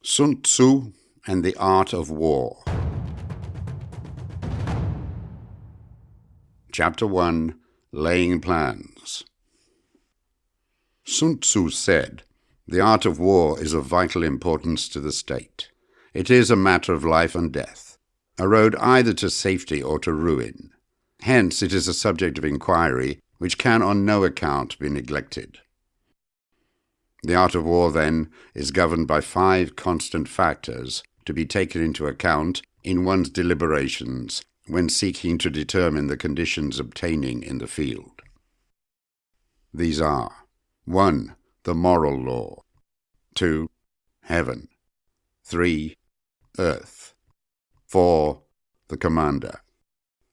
Sun Tzu and the Art of War. Chapter 1. Laying Plans. Sun Tzu said, "The art of war is of vital importance to the state. It is a matter of life and death, a road either to safety or to ruin. Hence it is a subject of inquiry which can on no account be neglected." The art of war, then, is governed by 5 constant factors to be taken into account in one's deliberations when seeking to determine the conditions obtaining in the field. These are: 1. The moral law. 2. Heaven. 3. Earth. 4. The commander.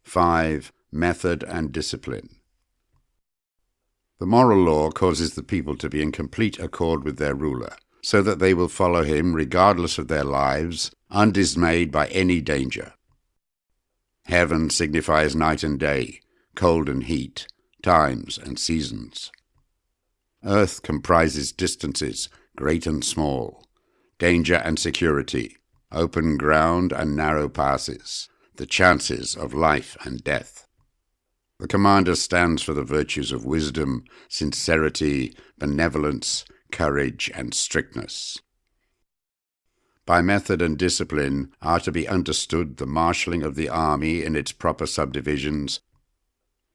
5. Method and discipline. The moral law causes the people to be in complete accord with their ruler, so that they will follow him regardless of their lives, undismayed by any danger. Heaven signifies night and day, cold and heat, times and seasons. Earth comprises distances, great and small, danger and security, open ground and narrow passes, the chances of life and death. The commander stands for the virtues of wisdom, sincerity, benevolence, courage, and strictness. By method and discipline are to be understood the marshalling of the army in its proper subdivisions,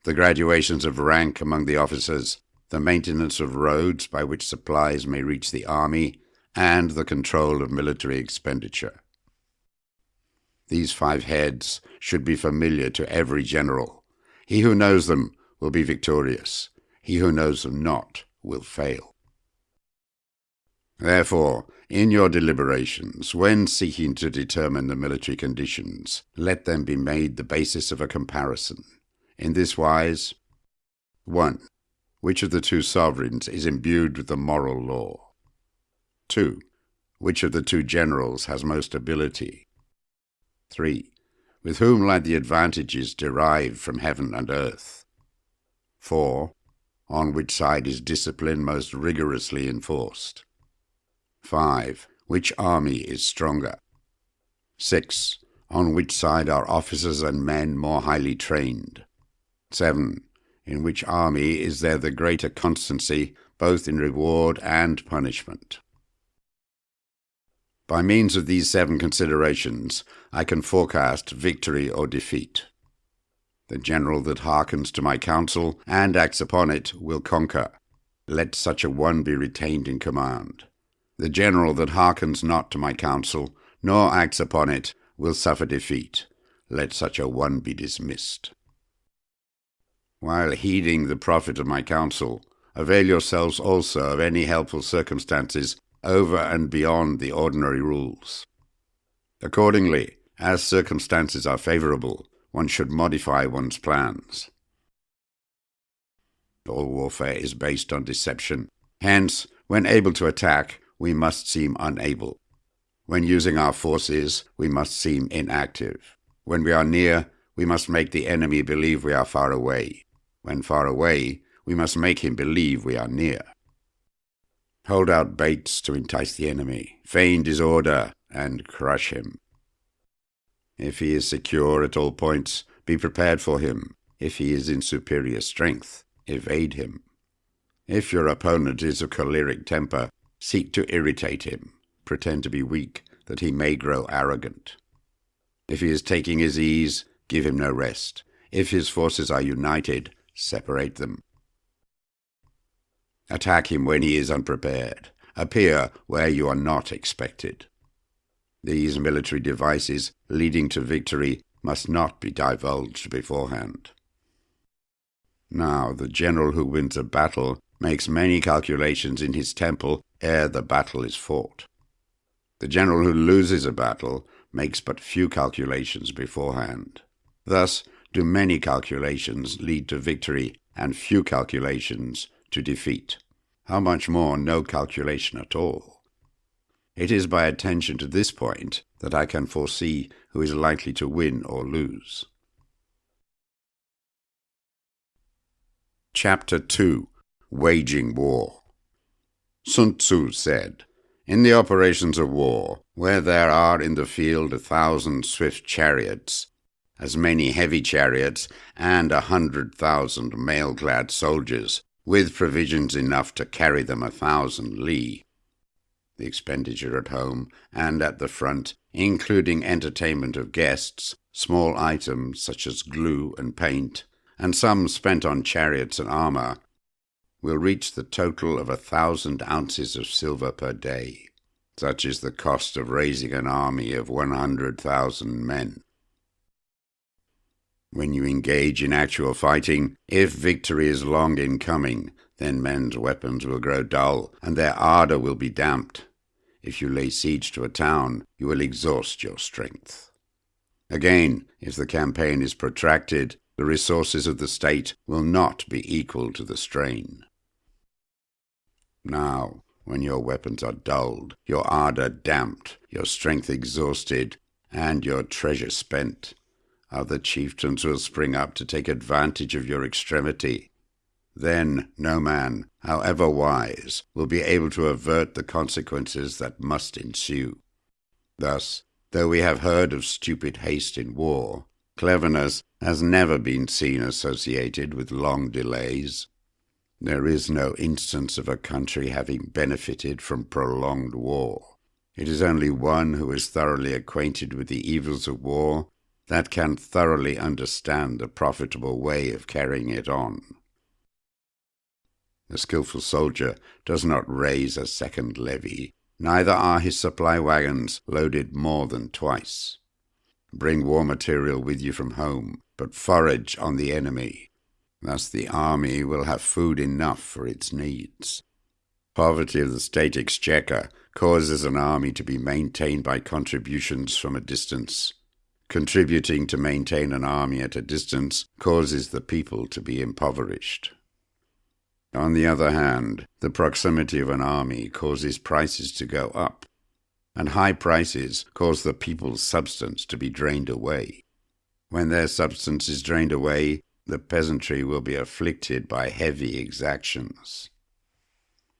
the graduations of rank among the officers, the maintenance of roads by which supplies may reach the army, and the control of military expenditure. These 5 heads should be familiar to every general. He who knows them will be victorious. He who knows them not will fail. Therefore, in your deliberations, when seeking to determine the military conditions, let them be made the basis of a comparison. In this wise: 1. Which of the 2 sovereigns is imbued with the moral law? 2. Which of the 2 generals has most ability? 3. With whom lie the advantages derived from heaven and earth? 4. On which side is discipline most rigorously enforced? 5. Which army is stronger? 6. On which side are officers and men more highly trained? 7. In which army is there the greater constancy, both in reward and punishment? By means of these 7 considerations, I can forecast victory or defeat. The general that hearkens to my counsel and acts upon it will conquer. Let such a one be retained in command. The general that hearkens not to my counsel, nor acts upon it, will suffer defeat. Let such a one be dismissed. While heeding the profit of my counsel, avail yourselves also of any helpful circumstances over and beyond the ordinary rules. Accordingly, as circumstances are favorable, one should modify one's plans. All warfare is based on deception. Hence, when able to attack, we must seem unable. When using our forces, we must seem inactive. When we are near, we must make the enemy believe we are far away. When far away, we must make him believe we are near. Hold out baits to entice the enemy, feign disorder, and crush him. If he is secure at all points, be prepared for him. If he is in superior strength, evade him. If your opponent is of choleric temper, seek to irritate him. Pretend to be weak, that he may grow arrogant. If he is taking his ease, give him no rest. If his forces are united, separate them. Attack him when he is unprepared. Appear where you are not expected. These military devices leading to victory must not be divulged beforehand. Now, the general who wins a battle makes many calculations in his temple ere the battle is fought. The general who loses a battle makes but few calculations beforehand. Thus do many calculations lead to victory and few calculations to defeat. How much more no calculation at all? It is by attention to this point that I can foresee who is likely to win or lose. Chapter 2. Waging War. Sun Tzu said, In the operations of war, where there are in the field 1,000 swift chariots, as many heavy chariots, and 100,000 mail-clad soldiers, with provisions enough to carry them 1,000 li. The expenditure at home and at the front, including entertainment of guests, small items such as glue and paint, and some spent on chariots and armour, will reach the total of 1,000 ounces of silver per day. Such is the cost of raising an army of 100,000 men. When you engage in actual fighting, if victory is long in coming, then men's weapons will grow dull, and their ardour will be damped. If you lay siege to a town, you will exhaust your strength. Again, if the campaign is protracted, the resources of the state will not be equal to the strain. Now, when your weapons are dulled, your ardour damped, your strength exhausted, and your treasure spent, other chieftains will spring up to take advantage of your extremity. Then no man, however wise, will be able to avert the consequences that must ensue. Thus, though we have heard of stupid haste in war, cleverness has never been seen associated with long delays. There is no instance of a country having benefited from prolonged war. It is only one who is thoroughly acquainted with the evils of war that can thoroughly understand the profitable way of carrying it on. The skilful soldier does not raise a second levy, neither are his supply wagons loaded more than twice. Bring war material with you from home, but forage on the enemy. Thus the army will have food enough for its needs. Poverty of the state exchequer causes an army to be maintained by contributions from a distance. Contributing to maintain an army at a distance causes the people to be impoverished. On the other hand, the proximity of an army causes prices to go up, and high prices cause the people's substance to be drained away. When their substance is drained away, the peasantry will be afflicted by heavy exactions.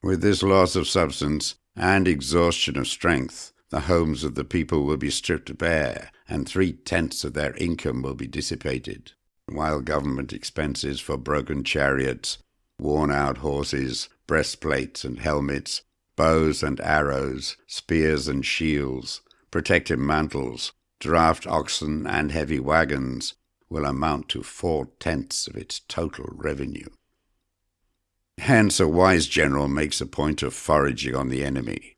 With this loss of substance and exhaustion of strength, the homes of the people will be stripped bare, and 3/10 of their income will be dissipated, while government expenses for broken chariots, worn-out horses, breastplates and helmets, bows and arrows, spears and shields, protective mantles, draft oxen and heavy wagons will amount to 4/10 of its total revenue. Hence a wise general makes a point of foraging on the enemy.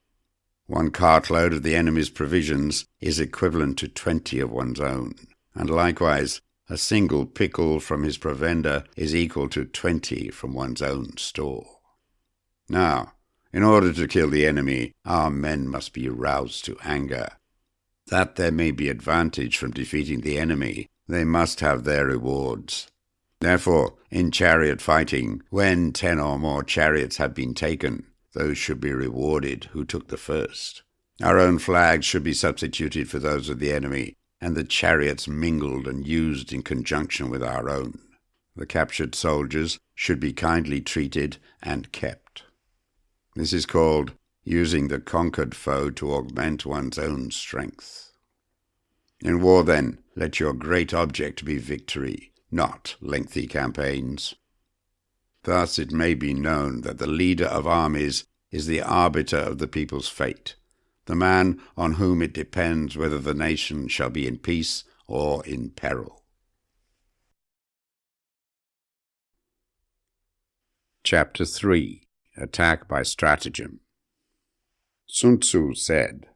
1 cartload of the enemy's provisions is equivalent to 20 of one's own, and likewise a single pickle from his provender is equal to 20 from one's own store. Now, in order to kill the enemy, our men must be roused to anger. That there may be advantage from defeating the enemy, they must have their rewards. Therefore, in chariot fighting, when 10 or more chariots have been taken, those should be rewarded who took the first. Our own flags should be substituted for those of the enemy, and the chariots mingled and used in conjunction with our own. The captured soldiers should be kindly treated and kept. This is called using the conquered foe to augment one's own strength. In war, then, let your great object be victory, not lengthy campaigns. Thus it may be known that the leader of armies is the arbiter of the people's fate, the man on whom it depends whether the nation shall be in peace or in peril. Chapter 3. Attack by Stratagem. Sun Tzu said,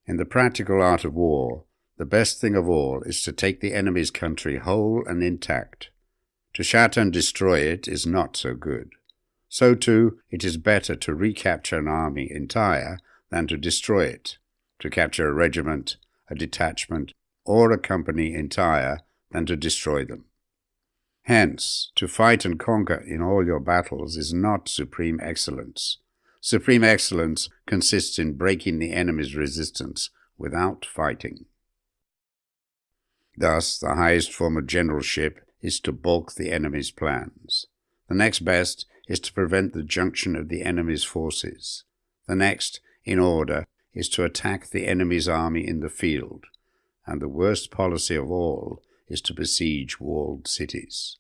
"In the practical art of war, the best thing of all is to take the enemy's country whole and intact. To shatter and destroy it is not so good. So too, it is better to recapture an army entire than to destroy it, to capture a regiment, a detachment, or a company entire than to destroy them. Hence, to fight and conquer in all your battles is not supreme excellence. Supreme excellence consists in breaking the enemy's resistance without fighting." Thus, the highest form of generalship is to balk the enemy's plans. The next best is to prevent the junction of the enemy's forces. The next in order is to attack the enemy's army in the field, and the worst policy of all is to besiege walled cities.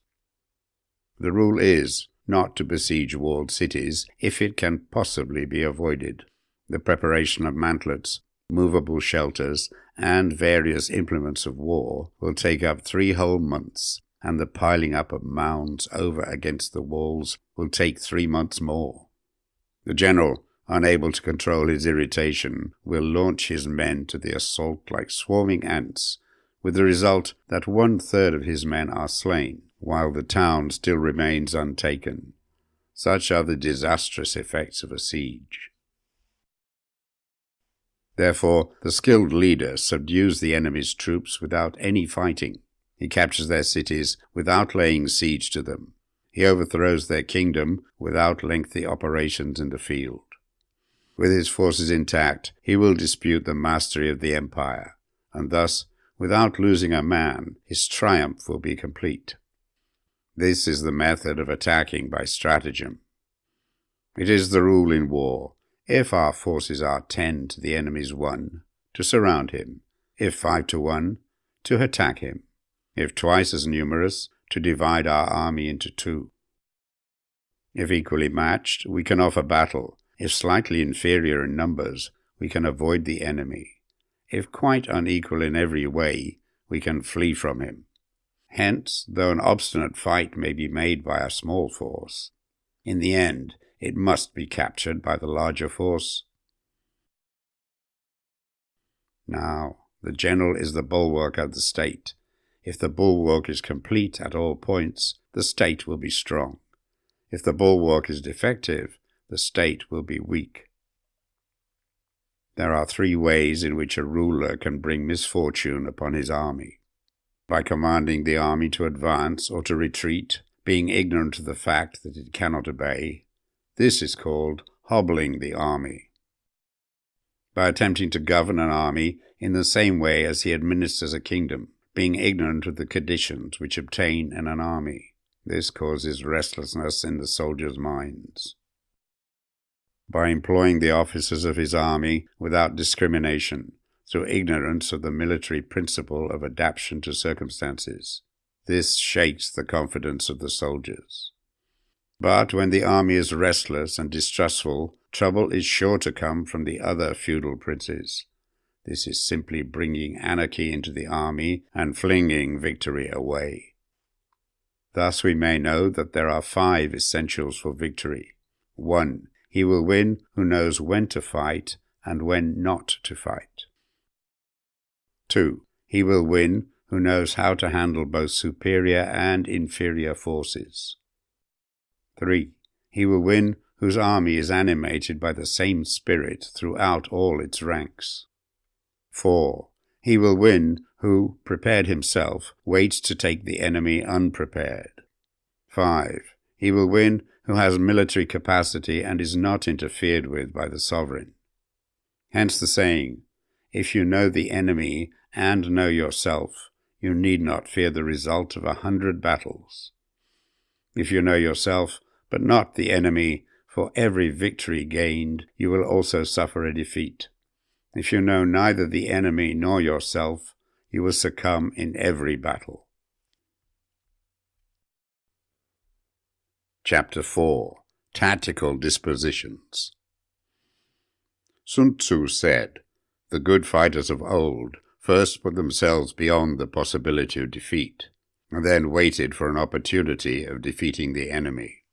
The rule is not to besiege walled cities if it can possibly be avoided. The preparation of mantlets, movable shelters, and various implements of war will take up 3 whole months, and the piling up of mounds over against the walls will take 3 months more. The general, unable to control his irritation, will launch his men to the assault like swarming ants, with the result that 1/3 of his men are slain, while the town still remains untaken. Such are the disastrous effects of a siege. Therefore, the skilled leader subdues the enemy's troops without any fighting. He captures their cities without laying siege to them. He overthrows their kingdom without lengthy operations in the field. With his forces intact, he will dispute the mastery of the empire, and thus, without losing a man, his triumph will be complete. This is the method of attacking by stratagem. It is the rule in war, if our forces are 10 to the enemy's 1, to surround him; if 5 to 1, to attack him; if twice as numerous, to divide our army into 2. If equally matched, we can offer battle. If slightly inferior in numbers, we can avoid the enemy. If quite unequal in every way, we can flee from him. Hence, though an obstinate fight may be made by a small force, in the end it must be captured by the larger force. Now, the general is the bulwark of the state. If the bulwark is complete at all points, the state will be strong. If the bulwark is defective, the state will be weak. There are 3 ways in which a ruler can bring misfortune upon his army: by commanding the army to advance or to retreat, being ignorant of the fact that it cannot obey. This is called hobbling the army. By attempting to govern an army in the same way as he administers a kingdom, being ignorant of the conditions which obtain in an army. This causes restlessness in the soldiers' minds. By employing the officers of his army without discrimination, through ignorance of the military principle of adaptation to circumstances. This shakes the confidence of the soldiers. But when the army is restless and distrustful, trouble is sure to come from the other feudal princes. This is simply bringing anarchy into the army and flinging victory away. Thus we may know that there are 5 essentials for victory. 1. He will win who knows when to fight and when not to fight. 2. He will win who knows how to handle both superior and inferior forces. 3. He will win whose army is animated by the same spirit throughout all its ranks. 4. He will win who, prepared himself, waits to take the enemy unprepared. 5. He will win who has military capacity and is not interfered with by the sovereign. Hence the saying, if you know the enemy and know yourself, you need not fear the result of 100 battles. If you know yourself, but not the enemy, for every victory gained, you will also suffer a defeat. If you know neither the enemy nor yourself, you will succumb in every battle. Chapter 4. Tactical Dispositions. Sun Tzu said, "The good fighters of old first put themselves beyond the possibility of defeat, and then waited for an opportunity of defeating the enemy."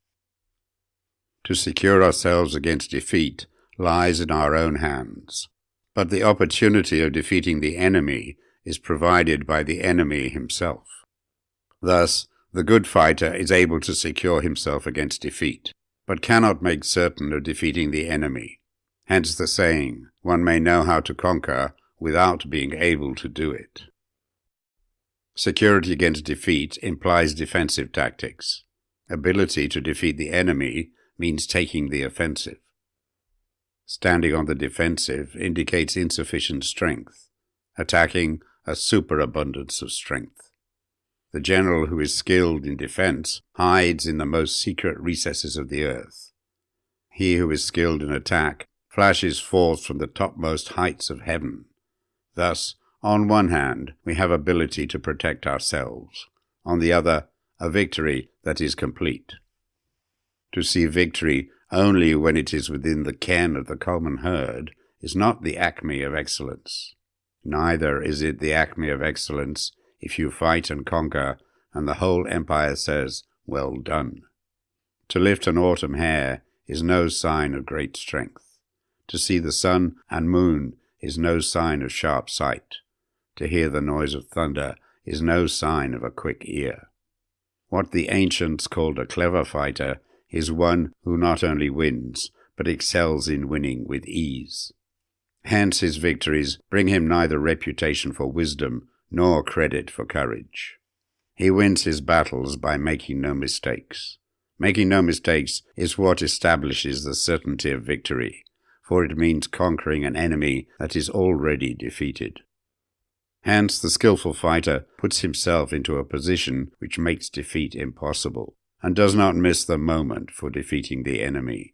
To secure ourselves against defeat lies in our own hands, but the opportunity of defeating the enemy is provided by the enemy himself. Thus, the good fighter is able to secure himself against defeat, but cannot make certain of defeating the enemy. Hence the saying, one may know how to conquer without being able to do it. Security against defeat implies defensive tactics. Ability to defeat the enemy means taking the offensive. Standing on the defensive indicates insufficient strength, attacking a superabundance of strength. The general who is skilled in defense hides in the most secret recesses of the earth. He who is skilled in attack flashes forth from the topmost heights of heaven. Thus, on one hand, we have ability to protect ourselves. On the other, a victory that is complete. To see victory only when it is within the ken of the common herd is not the acme of excellence. Neither is it the acme of excellence if you fight and conquer, and the whole empire says, "Well done." To lift an autumn hair is no sign of great strength. To see the sun and moon is no sign of sharp sight. To hear the noise of thunder is no sign of a quick ear. What the ancients called a clever fighter is one who not only wins, but excels in winning with ease. Hence his victories bring him neither reputation for wisdom nor credit for courage. He wins his battles by making no mistakes. Making no mistakes is what establishes the certainty of victory, for it means conquering an enemy that is already defeated. Hence the skillful fighter puts himself into a position which makes defeat impossible, and does not miss the moment for defeating the enemy.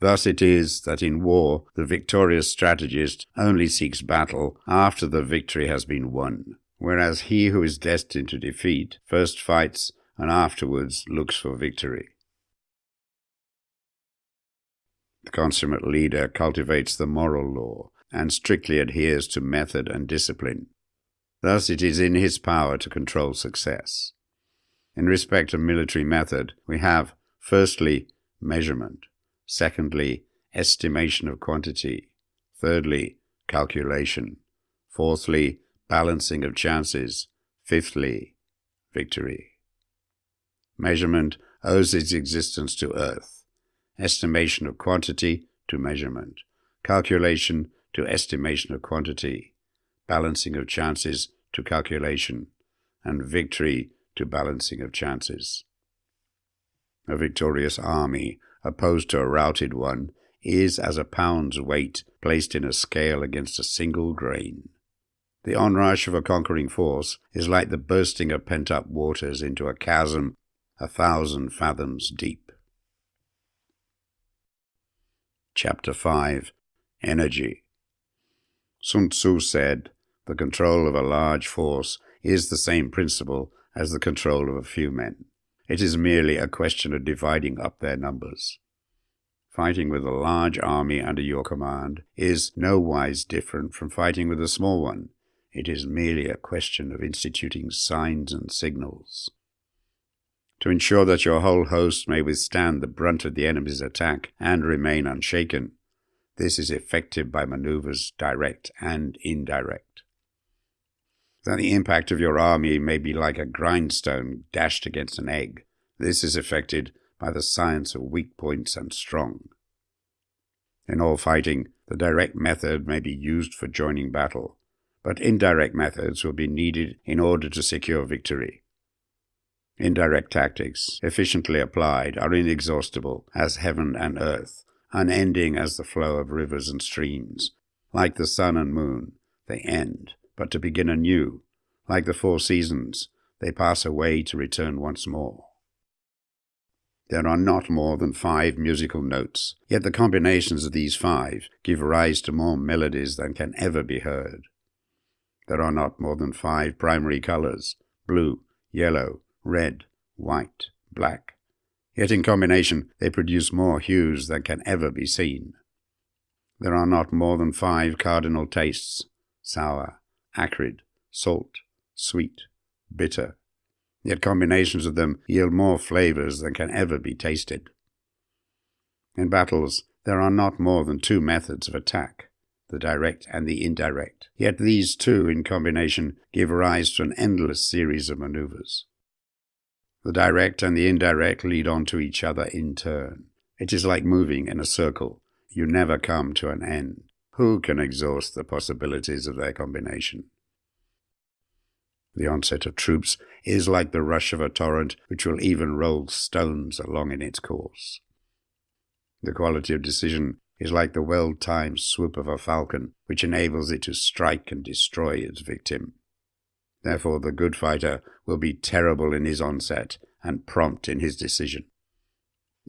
Thus it is that in war the victorious strategist only seeks battle after the victory has been won, whereas he who is destined to defeat first fights and afterwards looks for victory. The consummate leader cultivates the moral law and strictly adheres to method and discipline. Thus it is in his power to control success. In respect of military method, we have, firstly, measurement, secondly, estimation of quantity, thirdly, calculation, fourthly, balancing of chances, fifthly, victory. Measurement owes its existence to earth, estimation of quantity to measurement, calculation to estimation of quantity, balancing of chances to calculation, and victory to balancing of chances. A victorious army, opposed to a routed one, is as a pound's weight placed in a scale against a single grain. The onrush of a conquering force is like the bursting of pent-up waters into a chasm 1,000 fathoms deep. Chapter 5. Energy. Sun Tzu said, "The control of a large force is the same principle as the control of a few men. It is merely a question of dividing up their numbers." Fighting with a large army under your command is nowise different from fighting with a small one. It is merely a question of instituting signs and signals. To ensure that your whole host may withstand the brunt of the enemy's attack and remain unshaken, this is effected by maneuvers direct and indirect. That the impact of your army may be like a grindstone dashed against an egg, this is effected by the science of weak points and strong. In all fighting, the direct method may be used for joining battle, but indirect methods will be needed in order to secure victory. Indirect tactics, efficiently applied, are inexhaustible as heaven and earth, unending as the flow of rivers and streams. Like the sun and moon, they end, but to begin anew. Like the 4 seasons, they pass away to return once more. There are not more than 5 musical notes, yet the combinations of these 5 give rise to more melodies than can ever be heard. There are not more than 5 primary colors, blue, yellow, red, white, black. Yet in combination they produce more hues than can ever be seen. There are not more than 5 cardinal tastes, sour, acrid, salt, sweet, bitter. Yet combinations of them yield more flavors than can ever be tasted. In battles, there are not more than 2 methods of attack, the direct and the indirect. Yet these 2 in combination give rise to an endless series of maneuvers. The direct and the indirect lead on to each other in turn. It is like moving in a circle. You never come to an end. Who can exhaust the possibilities of their combination? The onset of troops is like the rush of a torrent which will even roll stones along in its course. The quality of decision is like the well-timed swoop of a falcon which enables it to strike and destroy its victim. Therefore the good fighter will be terrible in his onset and prompt in his decision.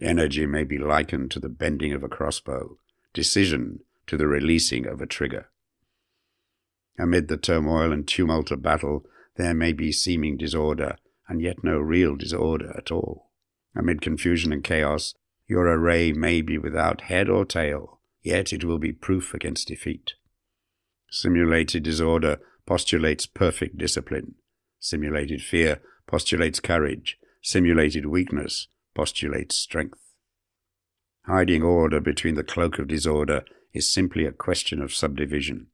Energy may be likened to the bending of a crossbow. decision to the releasing of a trigger. Amid the turmoil and tumult of battle, there may be seeming disorder, and yet no real disorder at all. Amid confusion and chaos, your array may be without head or tail, yet it will be proof against defeat. Simulated disorder postulates perfect discipline. Simulated fear postulates courage. Simulated weakness postulates strength. Hiding order between the cloak of disorder is simply a question of subdivision.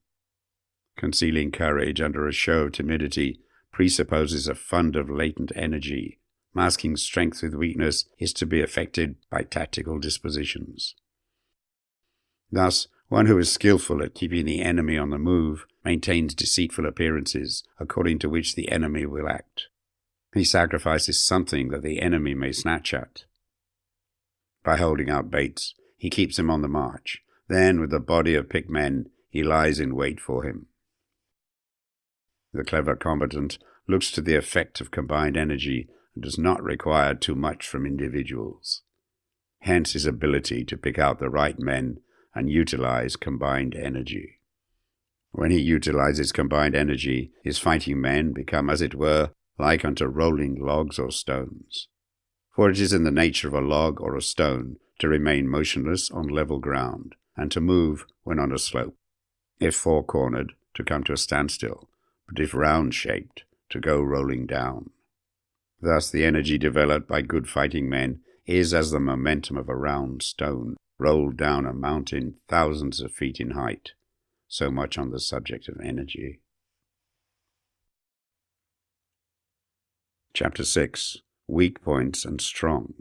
Concealing courage under a show of timidity presupposes a fund of latent energy. Masking strength with weakness is to be effected by tactical dispositions. Thus, one who is skillful at keeping the enemy on the move maintains deceitful appearances, according to which the enemy will act. He sacrifices something that the enemy may snatch at. By holding out baits, he keeps him on the march. Then, with a body of picked men, he lies in wait for him. The clever combatant looks to the effect of combined energy and does not require too much from individuals. Hence his ability to pick out the right men and utilize combined energy. When he utilizes combined energy, his fighting men become, as it were, like unto rolling logs or stones. For it is in the nature of a log or a stone to remain motionless on level ground, and to move when on a slope. If four-cornered, to come to a standstill, but if round-shaped, to go rolling down. Thus the energy developed by good fighting men is as the momentum of a round stone, rolled down a mountain thousands of feet in height. So much on the subject of energy. Chapter 6. Weak Points and Strong.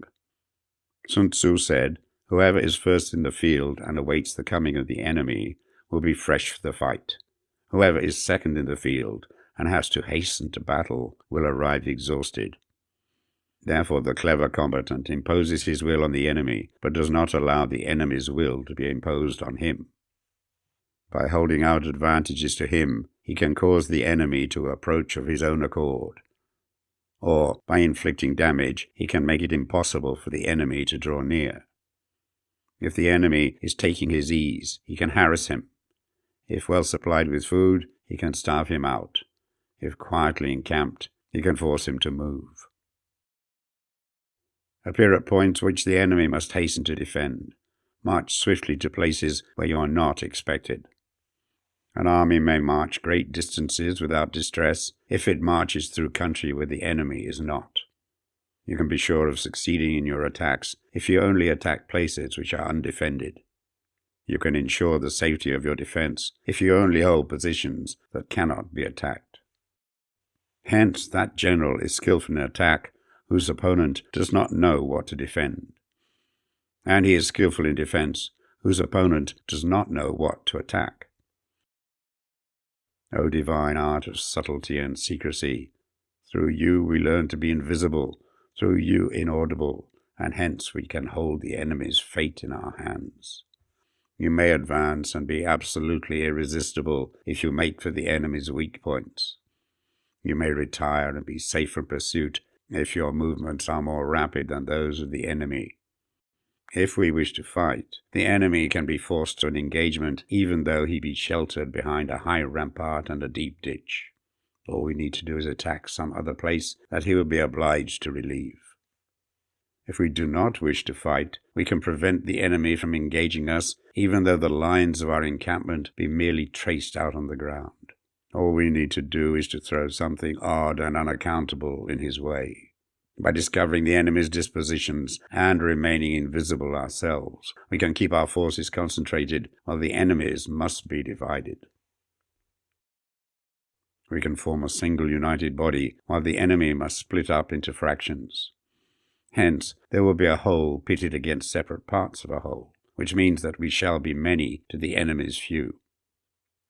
Sun Tzu said, "Whoever is first in the field and awaits the coming of the enemy will be fresh for the fight. Whoever is second in the field and has to hasten to battle will arrive exhausted." Therefore the clever combatant imposes his will on the enemy, but does not allow the enemy's will to be imposed on him. By holding out advantages to him, he can cause the enemy to approach of his own accord. Or, by inflicting damage, he can make it impossible for the enemy to draw near. If the enemy is taking his ease, he can harass him. If well supplied with food, he can starve him out. If quietly encamped, he can force him to move. Appear at points which the enemy must hasten to defend. March swiftly to places where you are not expected. An army may march great distances without distress if it marches through country where the enemy is not. You can be sure of succeeding in your attacks if you only attack places which are undefended. You can ensure the safety of your defense if you only hold positions that cannot be attacked. Hence, that general is skillful in attack whose opponent does not know what to defend. And he is skillful in defense whose opponent does not know what to attack. O divine art of subtlety and secrecy, through you we learn to be invisible, through you inaudible, and hence we can hold the enemy's fate in our hands. You may advance and be absolutely irresistible if you make for the enemy's weak points. You may retire and be safe from pursuit if your movements are more rapid than those of the enemy. If we wish to fight, the enemy can be forced to an engagement even though he be sheltered behind a high rampart and a deep ditch. All we need to do is attack some other place that he will be obliged to relieve. If we do not wish to fight, we can prevent the enemy from engaging us even though the lines of our encampment be merely traced out on the ground. All we need to do is to throw something odd and unaccountable in his way. By discovering the enemy's dispositions and remaining invisible ourselves, we can keep our forces concentrated while the enemy's must be divided. We can form a single united body while the enemy must split up into fractions. Hence, there will be a whole pitted against separate parts of a whole, which means that we shall be many to the enemy's few.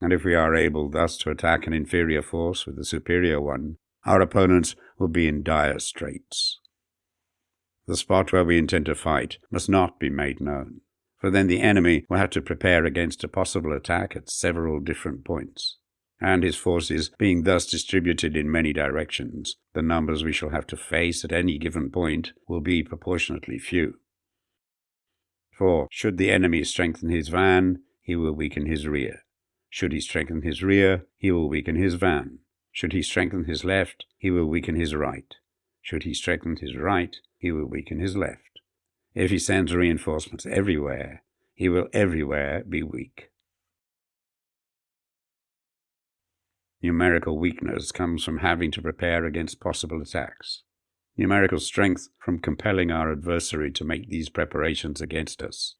And if we are able thus to attack an inferior force with a superior one, our opponents will be in dire straits. The spot where we intend to fight must not be made known, for then the enemy will have to prepare against a possible attack at several different points. And his forces being thus distributed in many directions, the numbers we shall have to face at any given point will be proportionately few. For should the enemy strengthen his van, he will weaken his rear. Should he strengthen his rear, he will weaken his van. Should he strengthen his left, he will weaken his right. Should he strengthen his right, he will weaken his left. If he sends reinforcements everywhere, he will everywhere be weak. Numerical weakness comes from having to prepare against possible attacks. Numerical strength from compelling our adversary to make these preparations against us.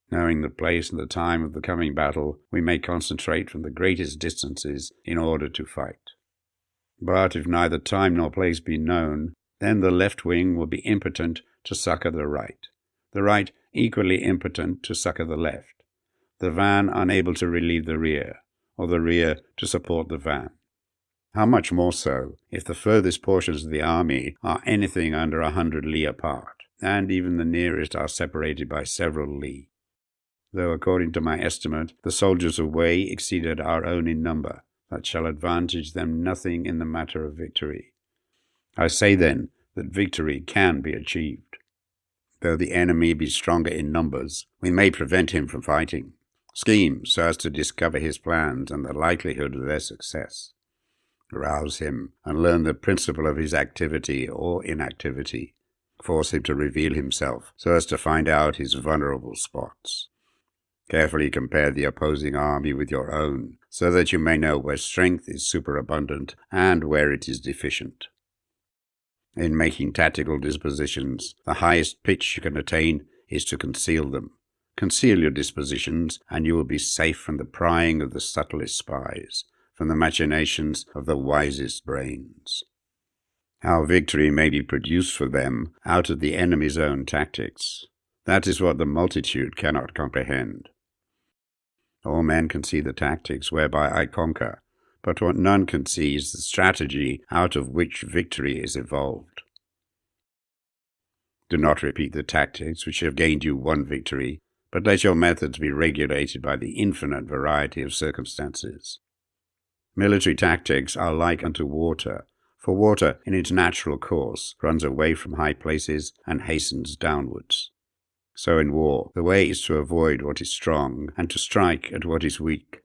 Knowing the place and the time of the coming battle, we may concentrate from the greatest distances in order to fight. But if neither time nor place be known, then the left wing will be impotent to succor the right equally impotent to succor the left, the van unable to relieve the rear, or the rear to support the van. How much more so if the furthest portions of the army are anything under 100 li apart, and even the nearest are separated by several li. Though according to my estimate the soldiers of Wei exceeded our own in number, that shall advantage them nothing in the matter of victory. I say then that victory can be achieved. Though the enemy be stronger in numbers, we may prevent him from fighting. Scheme so as to discover his plans and the likelihood of their success. Rouse him and learn the principle of his activity or inactivity. Force him to reveal himself so as to find out his vulnerable spots. Carefully compare the opposing army with your own, so that you may know where strength is superabundant and where it is deficient. In making tactical dispositions, the highest pitch you can attain is to conceal them. Conceal your dispositions, and you will be safe from the prying of the subtlest spies, from the machinations of the wisest brains. How victory may be produced for them out of the enemy's own tactics, that is what the multitude cannot comprehend. All men can see the tactics whereby I conquer, but what none can see is the strategy out of which victory is evolved. Do not repeat the tactics which have gained you one victory, but let your methods be regulated by the infinite variety of circumstances. Military tactics are like unto water, for water in its natural course runs away from high places and hastens downwards. So in war, the way is to avoid what is strong and to strike at what is weak.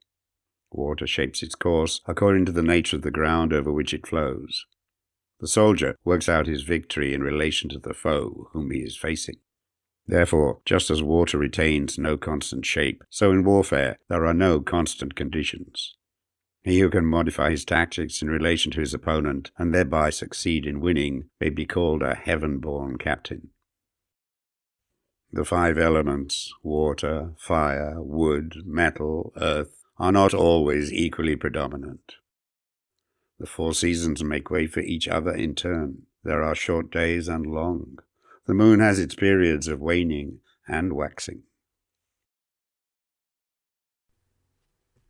Water shapes its course according to the nature of the ground over which it flows. The soldier works out his victory in relation to the foe whom he is facing. Therefore, just as water retains no constant shape, so in warfare there are no constant conditions. He who can modify his tactics in relation to his opponent and thereby succeed in winning may be called a heaven-born captain. The 5 elements, water, fire, wood, metal, earth, are not always equally predominant. The 4 seasons make way for each other in turn. There are short days and long. The moon has its periods of waning and waxing.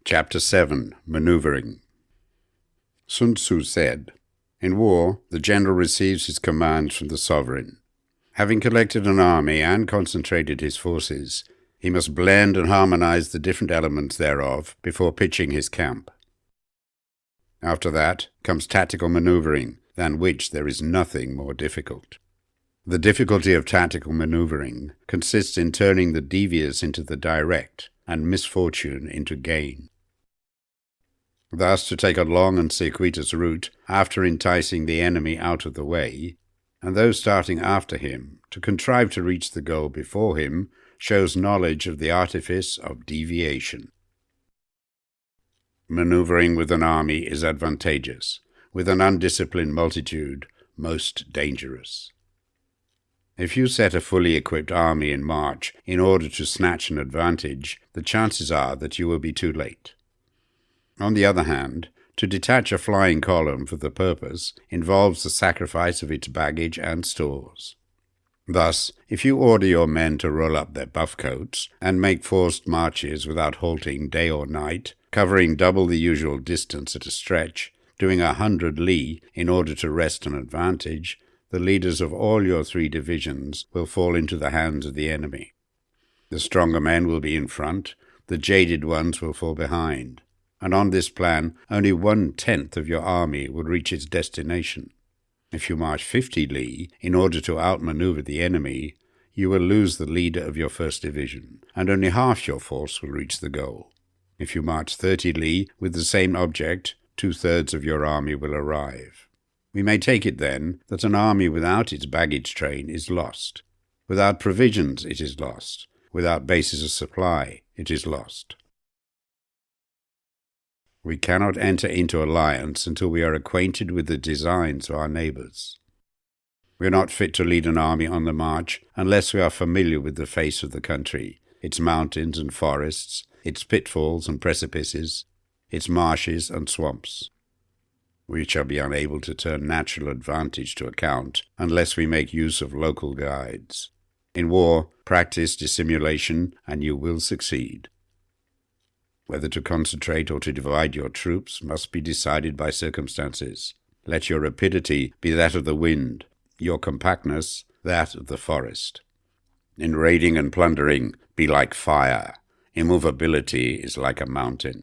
Chapter 7. Maneuvering. Sun Tzu said, "In war, the general receives his commands from the sovereign. Having collected an army and concentrated his forces, he must blend and harmonize the different elements thereof before pitching his camp. After that comes tactical maneuvering, than which there is nothing more difficult. The difficulty of tactical maneuvering consists in turning the devious into the direct, and misfortune into gain. Thus, to take a long and circuitous route after enticing the enemy out of the way, and those starting after him to contrive to reach the goal before him, shows knowledge of the artifice of deviation. Maneuvering with an army is advantageous, with an undisciplined multitude most dangerous. If you set a fully equipped army in march in order to snatch an advantage, the chances are that you will be too late. On the other hand, to detach a flying column for the purpose involves the sacrifice of its baggage and stores. Thus, if you order your men to roll up their buff coats and make forced marches without halting day or night, covering double the usual distance at a stretch, doing 100 li in order to wrest an advantage, the leaders of all your 3 divisions will fall into the hands of the enemy. The stronger men will be in front, the jaded ones will fall behind, and on this plan only 1/10 of your army will reach its destination. If you march 50 li in order to outmaneuver the enemy, you will lose the leader of your first division, and only half your force will reach the goal. If you march 30 li with the same object, 2/3 of your army will arrive. We may take it, then, that an army without its baggage train is lost. Without provisions, it is lost. Without bases of supply, it is lost. We cannot enter into alliance until we are acquainted with the designs of our neighbours. We are not fit to lead an army on the march unless we are familiar with the face of the country, its mountains and forests, its pitfalls and precipices, its marshes and swamps. We shall be unable to turn natural advantage to account unless we make use of local guides. In war, practice dissimulation, and you will succeed. Whether to concentrate or to divide your troops must be decided by circumstances. Let your rapidity be that of the wind, your compactness that of the forest. In raiding and plundering, be like fire. Immovability is like a mountain.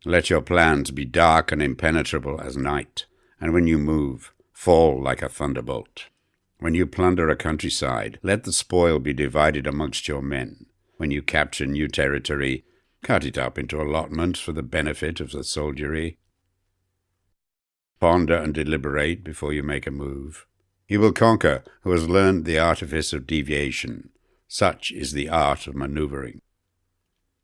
Let your plans be dark and impenetrable as night, and when you move, fall like a thunderbolt. When you plunder a countryside, let the spoil be divided amongst your men. When you capture new territory, cut it up into allotments for the benefit of the soldiery. Ponder and deliberate before you make a move. He will conquer who has learned the artifice of deviation. Such is the art of maneuvering.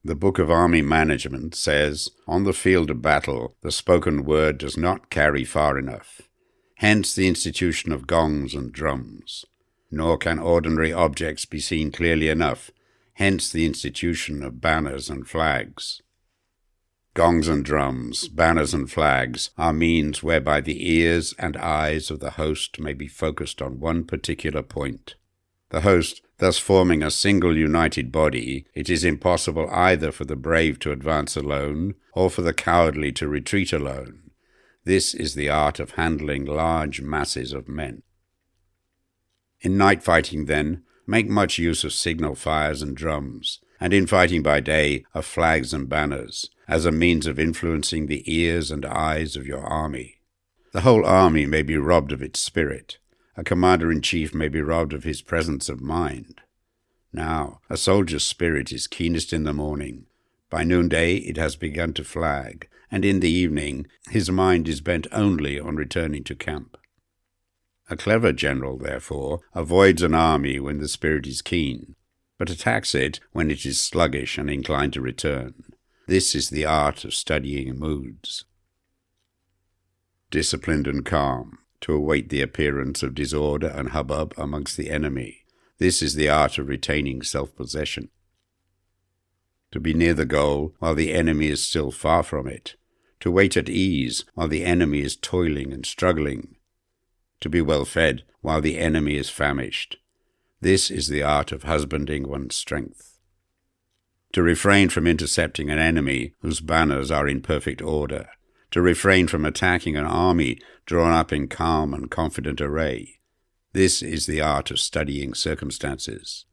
The Book of Army Management says, on the field of battle, the spoken word does not carry far enough. Hence the institution of gongs and drums. Nor can ordinary objects be seen clearly enough. Hence the institution of banners and flags. Gongs and drums, banners and flags are means whereby the ears and eyes of the host may be focused on one particular point. The host thus forming a single united body, it is impossible either for the brave to advance alone or for the cowardly to retreat alone. This is the art of handling large masses of men. In night fighting, then, make much use of signal fires and drums, and in fighting by day of flags and banners, as a means of influencing the ears and eyes of your army. The whole army may be robbed of its spirit. A commander-in-chief may be robbed of his presence of mind. Now, a soldier's spirit is keenest in the morning. By noonday it has begun to flag, and in the evening his mind is bent only on returning to camp. A clever general, therefore, avoids an army when the spirit is keen, but attacks it when it is sluggish and inclined to return. This is the art of studying moods. Disciplined and calm, to await the appearance of disorder and hubbub amongst the enemy. This is the art of retaining self-possession. To be near the goal while the enemy is still far from it. To wait at ease while the enemy is toiling and struggling. To be well fed while the enemy is famished. This is the art of husbanding one's strength. To refrain from intercepting an enemy whose banners are in perfect order. To refrain from attacking an army drawn up in calm and confident array. This is the art of studying circumstances.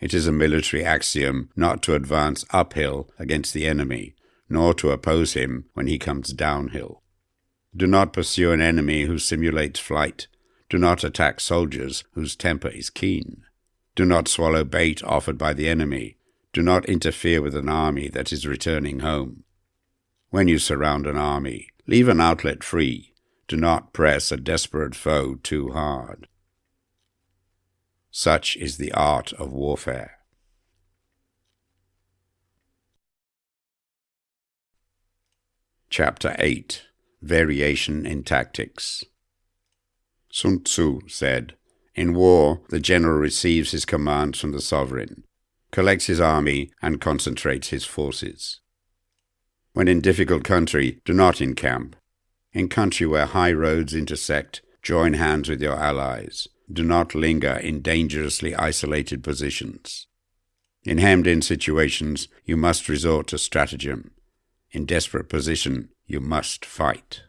It is a military axiom not to advance uphill against the enemy, nor to oppose him when he comes downhill. Do not pursue an enemy who simulates flight. Do not attack soldiers whose temper is keen. Do not swallow bait offered by the enemy. Do not interfere with an army that is returning home. When you surround an army, leave an outlet free. Do not press a desperate foe too hard. Such is the art of warfare. Chapter 8. Variation in Tactics. Sun Tzu said, in war, the general receives his commands from the sovereign, collects his army, and concentrates his forces. When in difficult country, do not encamp. In country where high roads intersect, join hands with your allies. Do not linger in dangerously isolated positions. In hemmed-in situations, you must resort to stratagem. In desperate position, you must fight.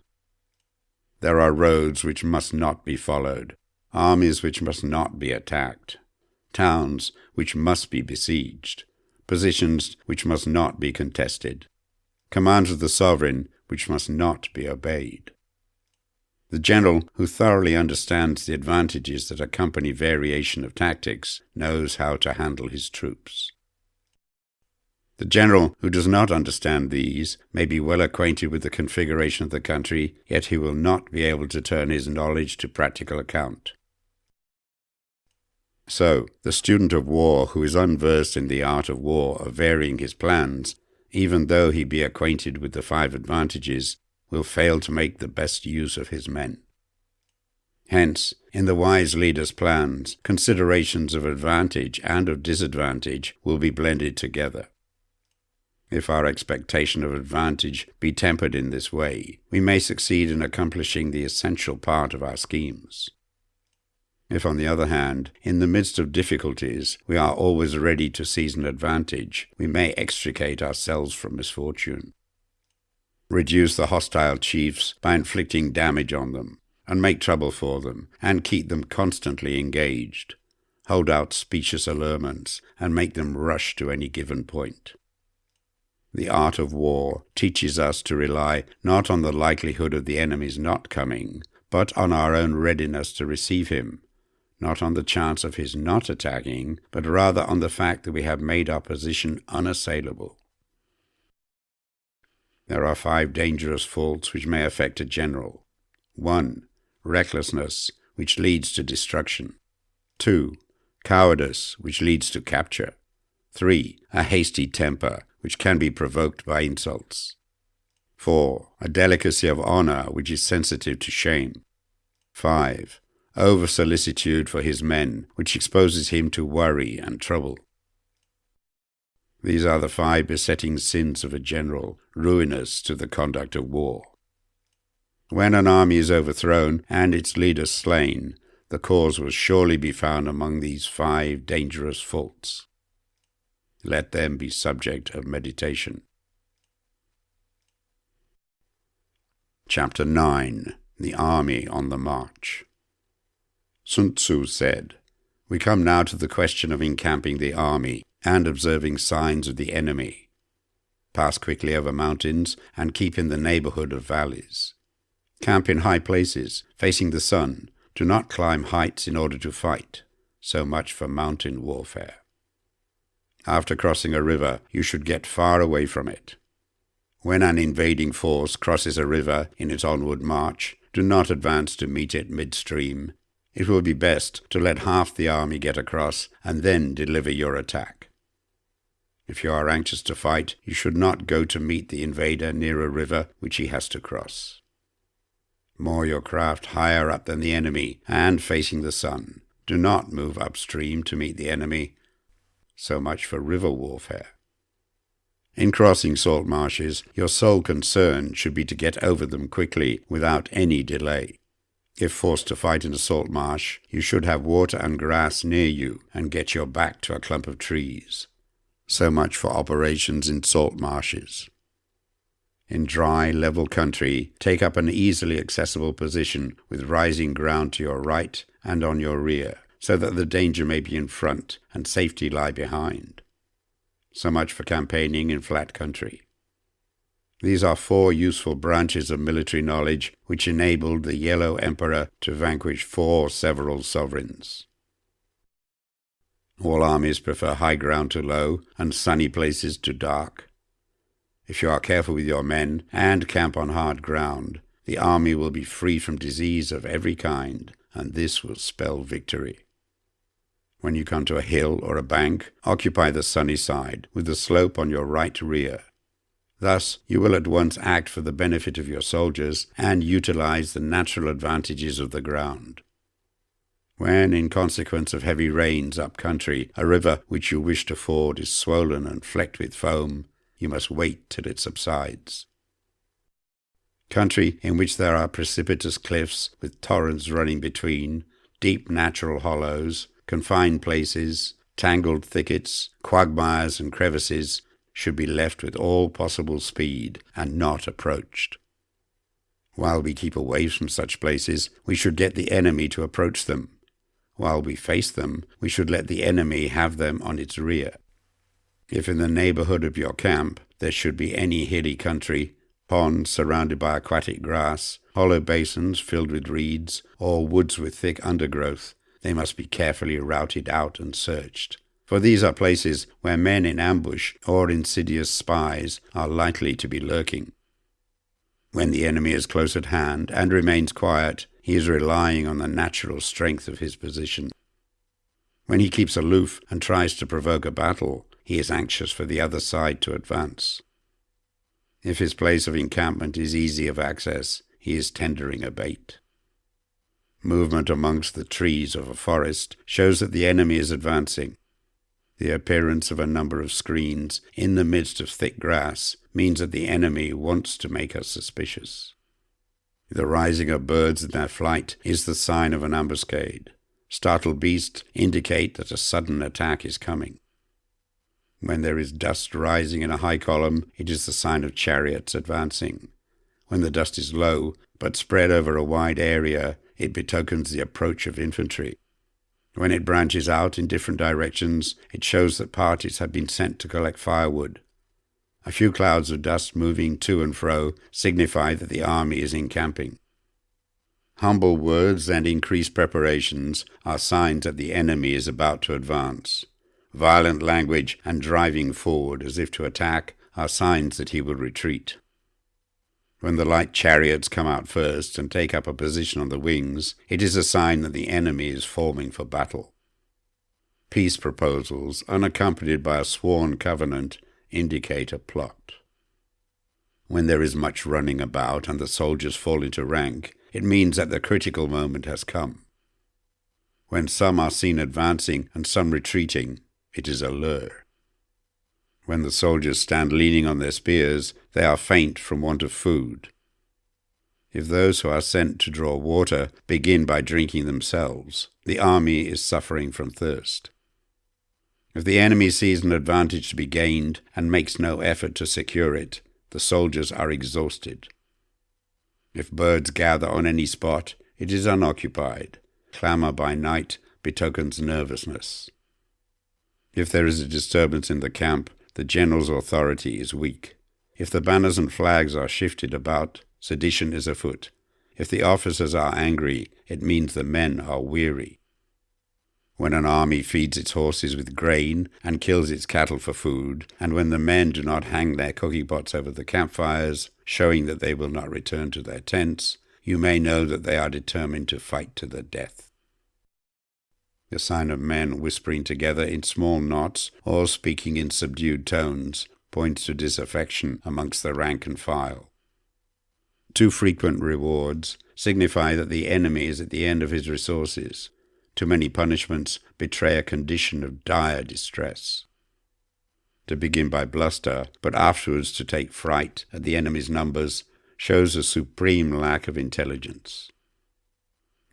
There are roads which must not be followed, armies which must not be attacked, towns which must be besieged, positions which must not be contested, commands of the sovereign which must not be obeyed. The general who thoroughly understands the advantages that accompany variation of tactics knows how to handle his troops. The general who does not understand these may be well acquainted with the configuration of the country, yet he will not be able to turn his knowledge to practical account. So, the student of war who is unversed in the art of war of varying his plans, even though he be acquainted with the 5 advantages, will fail to make the best use of his men. Hence, in the wise leader's plans, considerations of advantage and of disadvantage will be blended together. If our expectation of advantage be tempered in this way, we may succeed in accomplishing the essential part of our schemes. If, on the other hand, in the midst of difficulties, we are always ready to seize an advantage, we may extricate ourselves from misfortune. Reduce the hostile chiefs by inflicting damage on them, and make trouble for them, and keep them constantly engaged. Hold out specious allurements, and make them rush to any given point. The art of war teaches us to rely not on the likelihood of the enemy's not coming, but on our own readiness to receive him, not on the chance of his not attacking, but rather on the fact that we have made our position unassailable. There are 5 dangerous faults which may affect a general. 1. Recklessness, which leads to destruction. 2. Cowardice, which leads to capture. 3. A hasty temper, which can be provoked by insults. 4. A delicacy of honor, which is sensitive to shame. 5. Over-solicitude for his men, which exposes him to worry and trouble. These are the 5 besetting sins of a general, ruinous to the conduct of war. When an army is overthrown and its leader slain, the cause will surely be found among these 5 dangerous faults. Let them be subject of meditation. Chapter 9. The Army on the March. Sun Tzu said, "We come now to the question of encamping the army and observing signs of the enemy. Pass quickly over mountains and keep in the neighborhood of valleys. Camp in high places, facing the sun. Do not climb heights in order to fight. So much for mountain warfare. After crossing a river, you should get far away from it. When an invading force crosses a river in its onward march, do not advance to meet it midstream. It will be best to let half the army get across and then deliver your attack. If you are anxious to fight, you should not go to meet the invader near a river which he has to cross. Moor your craft higher up than the enemy and facing the sun. Do not move upstream to meet the enemy. So much for river warfare. In crossing salt marshes, your sole concern should be to get over them quickly without any delay. If forced to fight in a salt marsh, you should have water and grass near you and get your back to a clump of trees. So much for operations in salt marshes. In dry, level country, take up an easily accessible position with rising ground to your right and on your rear, so that the danger may be in front and safety lie behind. So much for campaigning in flat country. These are 4 useful branches of military knowledge which enabled the Yellow Emperor to vanquish 4 several sovereigns. All armies prefer high ground to low and sunny places to dark. If you are careful with your men and camp on hard ground, the army will be free from disease of every kind, and this will spell victory. When you come to a hill or a bank, occupy the sunny side, with the slope on your right rear. Thus, you will at once act for the benefit of your soldiers and utilize the natural advantages of the ground. When, in consequence of heavy rains up country, a river which you wish to ford is swollen and flecked with foam, you must wait till it subsides. Country in which there are precipitous cliffs with torrents running between, deep natural hollows, confined places, tangled thickets, quagmires and crevices, should be left with all possible speed and not approached. While we keep away from such places, we should get the enemy to approach them. While we face them, we should let the enemy have them on its rear. If in the neighborhood of your camp there should be any hilly country, ponds surrounded by aquatic grass, hollow basins filled with reeds, or woods with thick undergrowth, they must be carefully routed out and searched, for these are places where men in ambush or insidious spies are likely to be lurking. When the enemy is close at hand and remains quiet, he is relying on the natural strength of his position. When he keeps aloof and tries to provoke a battle, he is anxious for the other side to advance. If his place of encampment is easy of access, he is tendering a bait. Movement amongst the trees of a forest shows that the enemy is advancing. The appearance of a number of screens in the midst of thick grass means that the enemy wants to make us suspicious. The rising of birds in their flight is the sign of an ambuscade. Startled beasts indicate that a sudden attack is coming. When there is dust rising in a high column, it is the sign of chariots advancing. When the dust is low, but spread over a wide area, it betokens the approach of infantry. When it branches out in different directions, it shows that parties have been sent to collect firewood. A few clouds of dust moving to and fro signify that the army is encamping. Humble words and increased preparations are signs that the enemy is about to advance. Violent language and driving forward as if to attack are signs that he will retreat. When the light chariots come out first and take up a position on the wings, it is a sign that the enemy is forming for battle. Peace proposals, unaccompanied by a sworn covenant, indicate a plot. When there is much running about and the soldiers fall into rank, it means that the critical moment has come. When some are seen advancing and some retreating, it is a lure. When the soldiers stand leaning on their spears, they are faint from want of food. If those who are sent to draw water begin by drinking themselves, the army is suffering from thirst. If the enemy sees an advantage to be gained and makes no effort to secure it, the soldiers are exhausted. If birds gather on any spot, it is unoccupied. Clamour by night betokens nervousness. If there is a disturbance in the camp, the general's authority is weak. If the banners and flags are shifted about, sedition is afoot. If the officers are angry, it means the men are weary. When an army feeds its horses with grain and kills its cattle for food, and when the men do not hang their cooking pots over the campfires, showing that they will not return to their tents, you may know that they are determined to fight to the death. The sign of men whispering together in small knots or speaking in subdued tones points to disaffection amongst the rank and file. Too frequent rewards signify that the enemy is at the end of his resources. Too many punishments betray a condition of dire distress. To begin by bluster, but afterwards to take fright at the enemy's numbers, shows a supreme lack of intelligence.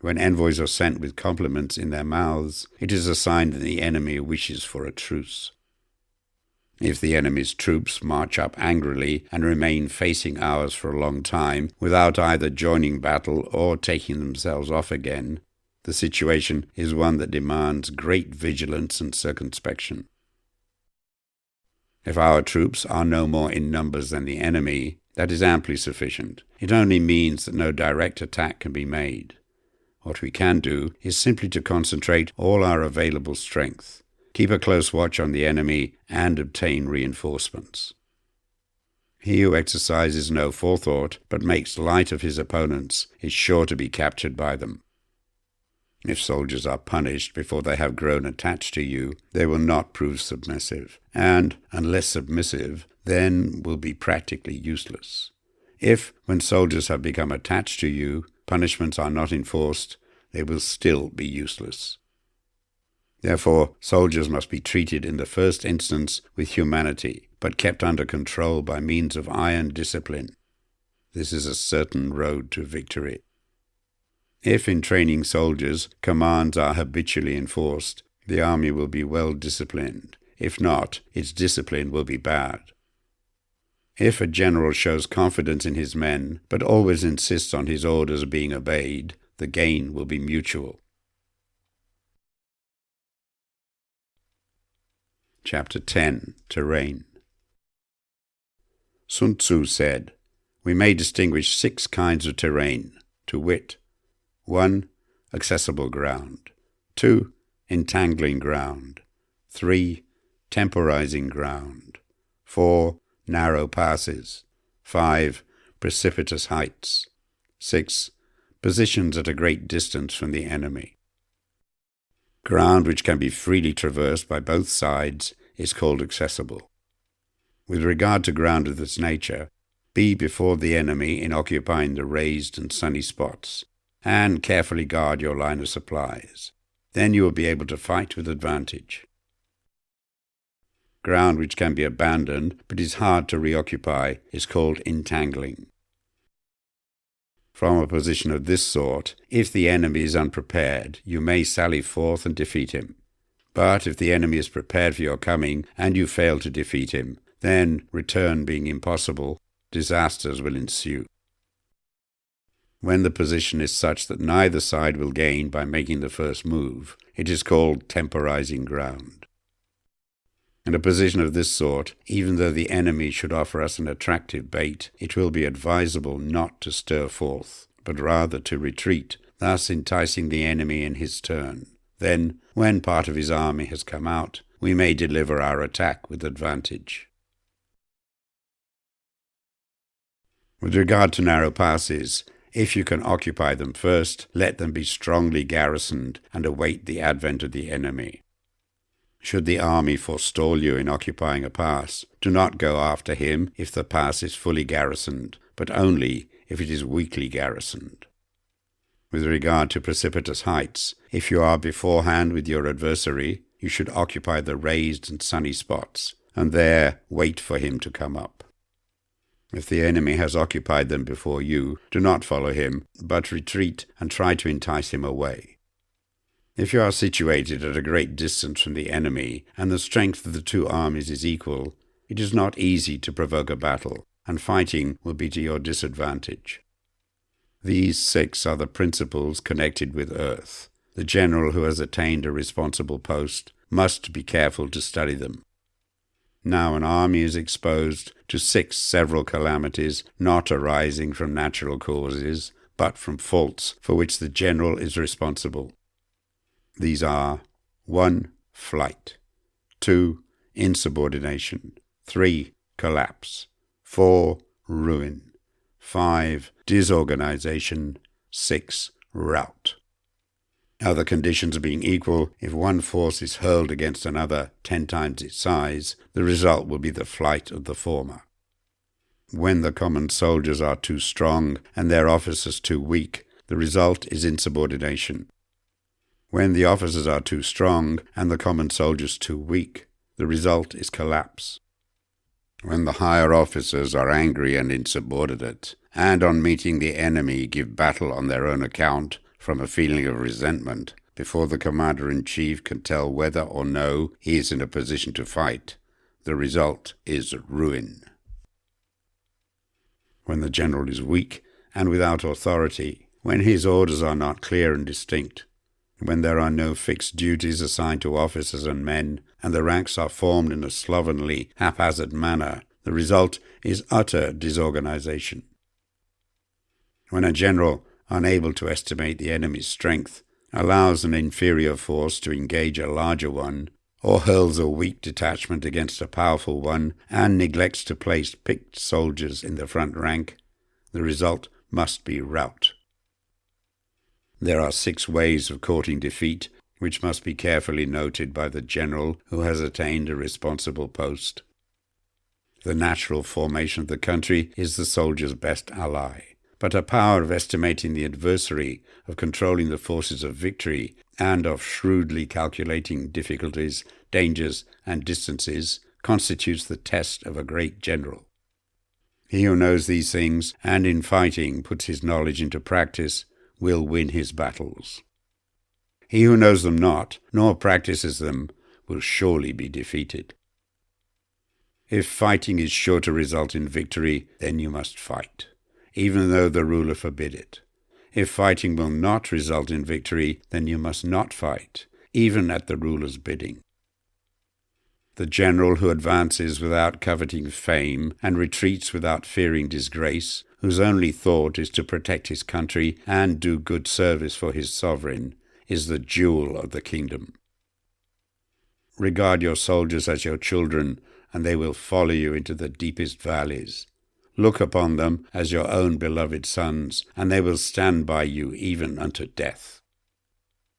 When envoys are sent with compliments in their mouths, it is a sign that the enemy wishes for a truce. If the enemy's troops march up angrily and remain facing ours for a long time without either joining battle or taking themselves off again, the situation is one that demands great vigilance and circumspection. If our troops are no more in numbers than the enemy, that is amply sufficient. It only means that no direct attack can be made. What we can do is simply to concentrate all our available strength, keep a close watch on the enemy, and obtain reinforcements. He who exercises no forethought but makes light of his opponents is sure to be captured by them. If soldiers are punished before they have grown attached to you, they will not prove submissive, and, unless submissive, then will be practically useless. If, when soldiers have become attached to you, punishments are not enforced, they will still be useless. Therefore, soldiers must be treated in the first instance with humanity, but kept under control by means of iron discipline. This is a certain road to victory. If in training soldiers commands are habitually enforced, the army will be well disciplined. If not, its discipline will be bad. If a general shows confidence in his men, but always insists on his orders being obeyed, the gain will be mutual. Chapter 10. Terrain. Sun Tzu said, "We may distinguish 6 kinds of terrain: to wit: 1. Accessible ground. 2. Entangling ground. 3. Temporizing ground. 4. Narrow passes. 5. Precipitous heights. 6. Positions at a great distance from the enemy. Ground which can be freely traversed by both sides is called accessible. With regard to ground of this nature, be before the enemy in occupying the raised and sunny spots, and carefully guard your line of supplies. Then you will be able to fight with advantage. Ground which can be abandoned but is hard to reoccupy is called entangling. From a position of this sort, if the enemy is unprepared, you may sally forth and defeat him. But if the enemy is prepared for your coming, and you fail to defeat him, then, return being impossible, disasters will ensue. When the position is such that neither side will gain by making the first move, it is called temporizing ground. In a position of this sort, even though the enemy should offer us an attractive bait, it will be advisable not to stir forth, but rather to retreat, thus enticing the enemy in his turn. Then, when part of his army has come out, we may deliver our attack with advantage. With regard to narrow passes, if you can occupy them first, let them be strongly garrisoned and await the advent of the enemy. Should the army forestall you in occupying a pass, do not go after him if the pass is fully garrisoned, but only if it is weakly garrisoned. With regard to precipitous heights, if you are beforehand with your adversary, you should occupy the raised and sunny spots, and there wait for him to come up. If the enemy has occupied them before you, do not follow him, but retreat and try to entice him away. If you are situated at a great distance from the enemy, and the strength of the two armies is equal, it is not easy to provoke a battle, and fighting will be to your disadvantage. These 6 are the principles connected with earth. The general who has attained a responsible post must be careful to study them. Now an army is exposed to 6 several calamities not arising from natural causes, but from faults for which the general is responsible. These are: 1. Flight. 2. Insubordination. 3. Collapse. 4. Ruin. 5. Disorganization. 6. Rout. Other conditions being equal, if one force is hurled against another 10 times its size, the result will be the flight of the former. When the common soldiers are too strong and their officers too weak, the result is insubordination. When the officers are too strong and the common soldiers too weak, the result is collapse. When the higher officers are angry and insubordinate, and on meeting the enemy give battle on their own account from a feeling of resentment, before the commander-in-chief can tell whether or no he is in a position to fight, the result is ruin. When the general is weak and without authority, when his orders are not clear and distinct, when there are no fixed duties assigned to officers and men, and the ranks are formed in a slovenly, haphazard manner, the result is utter disorganization. When a general, unable to estimate the enemy's strength, allows an inferior force to engage a larger one, or hurls a weak detachment against a powerful one, and neglects to place picked soldiers in the front rank, the result must be rout. There are 6 ways of courting defeat, which must be carefully noted by the general who has attained a responsible post. The natural formation of the country is the soldier's best ally, but a power of estimating the adversary, of controlling the forces of victory, and of shrewdly calculating difficulties, dangers, and distances constitutes the test of a great general. He who knows these things, and in fighting puts his knowledge into practice, will win his battles. He who knows them not, nor practices them, will surely be defeated. If fighting is sure to result in victory, then you must fight, even though the ruler forbid it. If fighting will not result in victory, then you must not fight, even at the ruler's bidding. the general who advances without coveting fame and retreats without fearing disgrace, whose only thought is to protect his country and do good service for his sovereign, is the jewel of the kingdom. Regard your soldiers as your children, and they will follow you into the deepest valleys. Look upon them as your own beloved sons, and they will stand by you even unto death.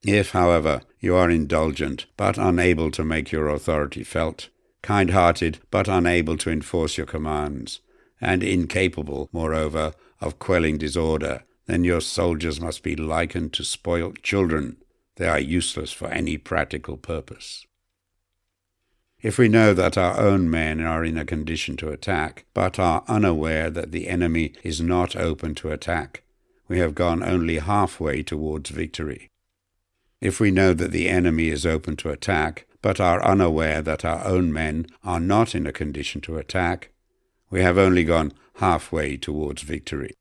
If, however, you are indulgent, but unable to make your authority felt, kind-hearted, but unable to enforce your commands, and incapable, moreover, of quelling disorder, then your soldiers must be likened to spoilt children. They are useless for any practical purpose. If we know that our own men are in a condition to attack, but are unaware that the enemy is not open to attack, we have gone only halfway towards victory. If we know that the enemy is open to attack, but are unaware that our own men are not in a condition to attack, we have only gone halfway towards victory.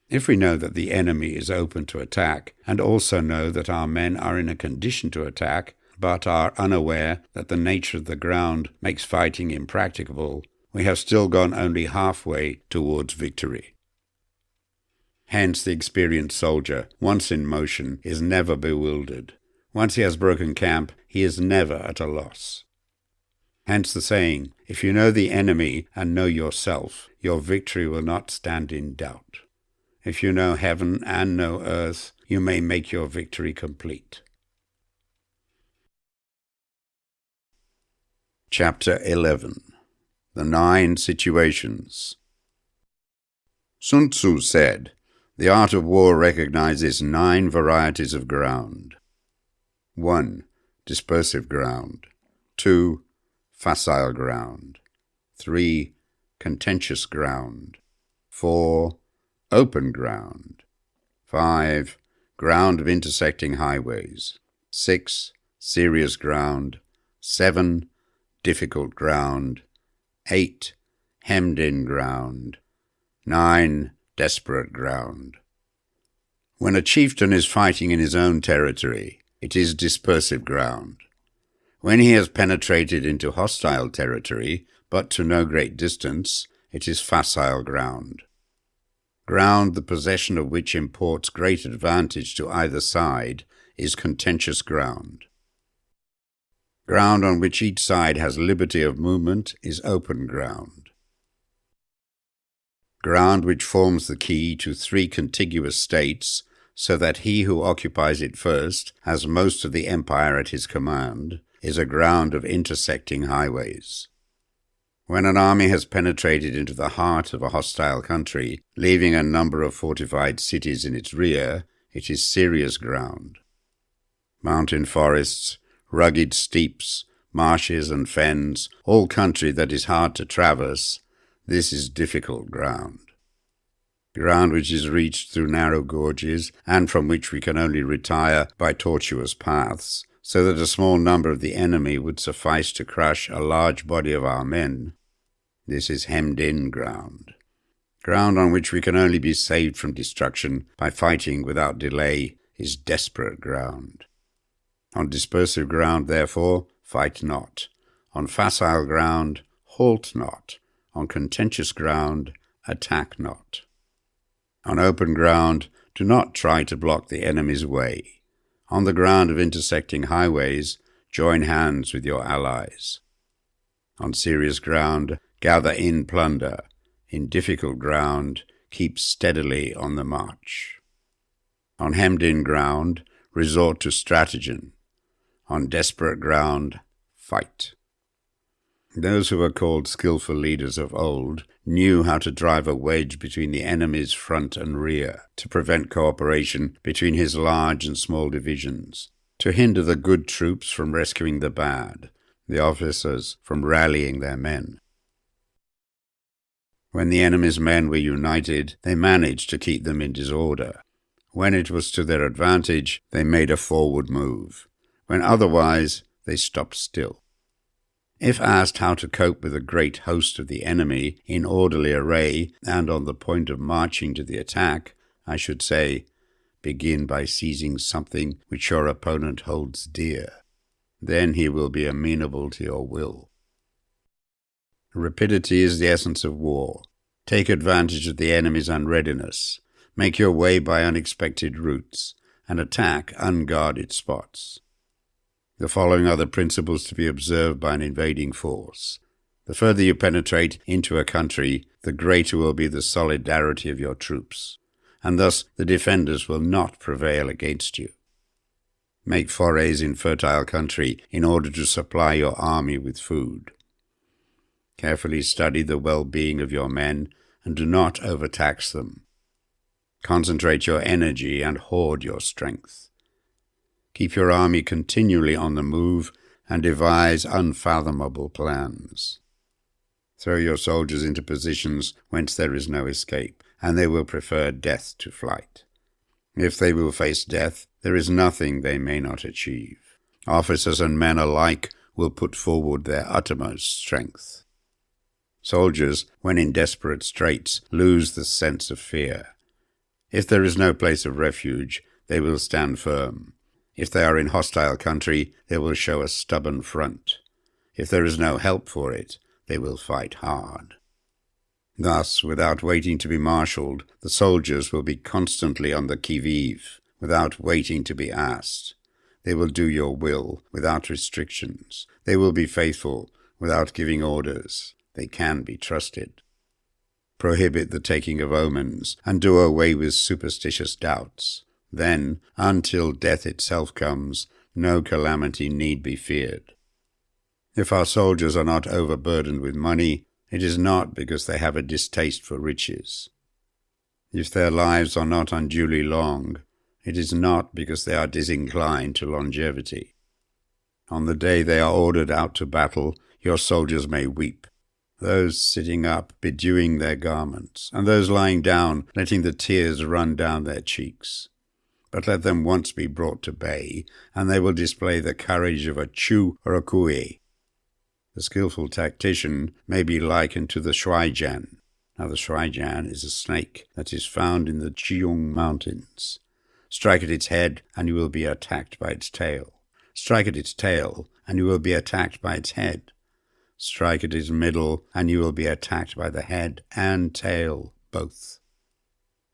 If we know that the enemy is open to attack, and also know that our men are in a condition to attack, but are unaware that the nature of the ground makes fighting impracticable, we have still gone only halfway towards victory. Hence the experienced soldier, once in motion, is never bewildered. Once he has broken camp, he is never at a loss. Hence the saying, if you know the enemy and know yourself, your victory will not stand in doubt. If you know heaven and know earth, you may make your victory complete. Chapter 11. The 9 Situations. Sun Tzu said, "The art of war recognizes 9 varieties of ground. 1. Dispersive ground. 2. Facile ground. 3. Contentious ground. 4. Open ground. 5. Ground of intersecting highways. 6. Serious ground. 7. Difficult ground. 8. Hemmed-in ground. 9. Desperate ground." When a chieftain is fighting in his own territory, it is dispersive ground. When he has penetrated into hostile territory, but to no great distance, it is facile ground. Ground the possession of which imports great advantage to either side is contentious ground. Ground on which each side has liberty of movement is open ground. Ground which forms the key to 3 contiguous states, so that he who occupies it first has most of the empire at his command, is a ground of intersecting highways. When an army has penetrated into the heart of a hostile country, leaving a number of fortified cities in its rear, it is serious ground. Mountain forests, rugged steeps, marshes and fens, all country that is hard to traverse, this is difficult ground. Ground which is reached through narrow gorges, and from which we can only retire by tortuous paths, so that a small number of the enemy would suffice to crush a large body of our men. This is hemmed-in ground. Ground on which we can only be saved from destruction by fighting without delay is desperate ground. On dispersive ground, therefore, fight not. On facile ground, halt not. On contentious ground, attack not. On open ground, do not try to block the enemy's way. On the ground of intersecting highways, join hands with your allies. On serious ground, gather in plunder. In difficult ground, keep steadily on the march. On hemmed-in ground, resort to stratagem. On desperate ground, fight. Those who were called skillful leaders of old knew how to drive a wedge between the enemy's front and rear, to prevent cooperation between his large and small divisions, to hinder the good troops from rescuing the bad, the officers from rallying their men. When the enemy's men were united, they managed to keep them in disorder. When it was to their advantage, they made a forward move. When otherwise, they stopped still. If asked how to cope with a great host of the enemy in orderly array and on the point of marching to the attack, I should say, begin by seizing something which your opponent holds dear. Then he will be amenable to your will. Rapidity is the essence of war. Take advantage of the enemy's unreadiness. Make your way by unexpected routes, and attack unguarded spots. The following are the principles to be observed by an invading force. The further you penetrate into a country, the greater will be the solidarity of your troops, and thus the defenders will not prevail against you. Make forays in fertile country in order to supply your army with food. Carefully study the well-being of your men and do not overtax them. Concentrate your energy and hoard your strength. Keep your army continually on the move and devise unfathomable plans. Throw your soldiers into positions whence there is no escape, and they will prefer death to flight. If they will face death, there is nothing they may not achieve. Officers and men alike will put forward their uttermost strength. Soldiers, when in desperate straits, lose the sense of fear. If there is no place of refuge, they will stand firm. If they are in hostile country, they will show a stubborn front. If there is no help for it, they will fight hard. Thus, without waiting to be marshalled, the soldiers will be constantly on the qui-vive, without waiting to be asked. They will do your will without restrictions. They will be faithful without giving orders. They can be trusted. Prohibit the taking of omens, and do away with superstitious doubts. Then, until death itself comes, no calamity need be feared. If our soldiers are not overburdened with money, it is not because they have a distaste for riches. If their lives are not unduly long, it is not because they are disinclined to longevity. On the day they are ordered out to battle, your soldiers may weep, those sitting up bedewing their garments, and those lying down letting the tears run down their cheeks. But let them once be brought to bay, and they will display the courage of a Chu or a Kui. The skillful tactician may be likened to the shuaijian. Now the shuaijian is a snake that is found in the Jiong Mountains. Strike at its head, and you will be attacked by its tail. Strike at its tail, and you will be attacked by its head. Strike at its middle, and you will be attacked by the head and tail, both.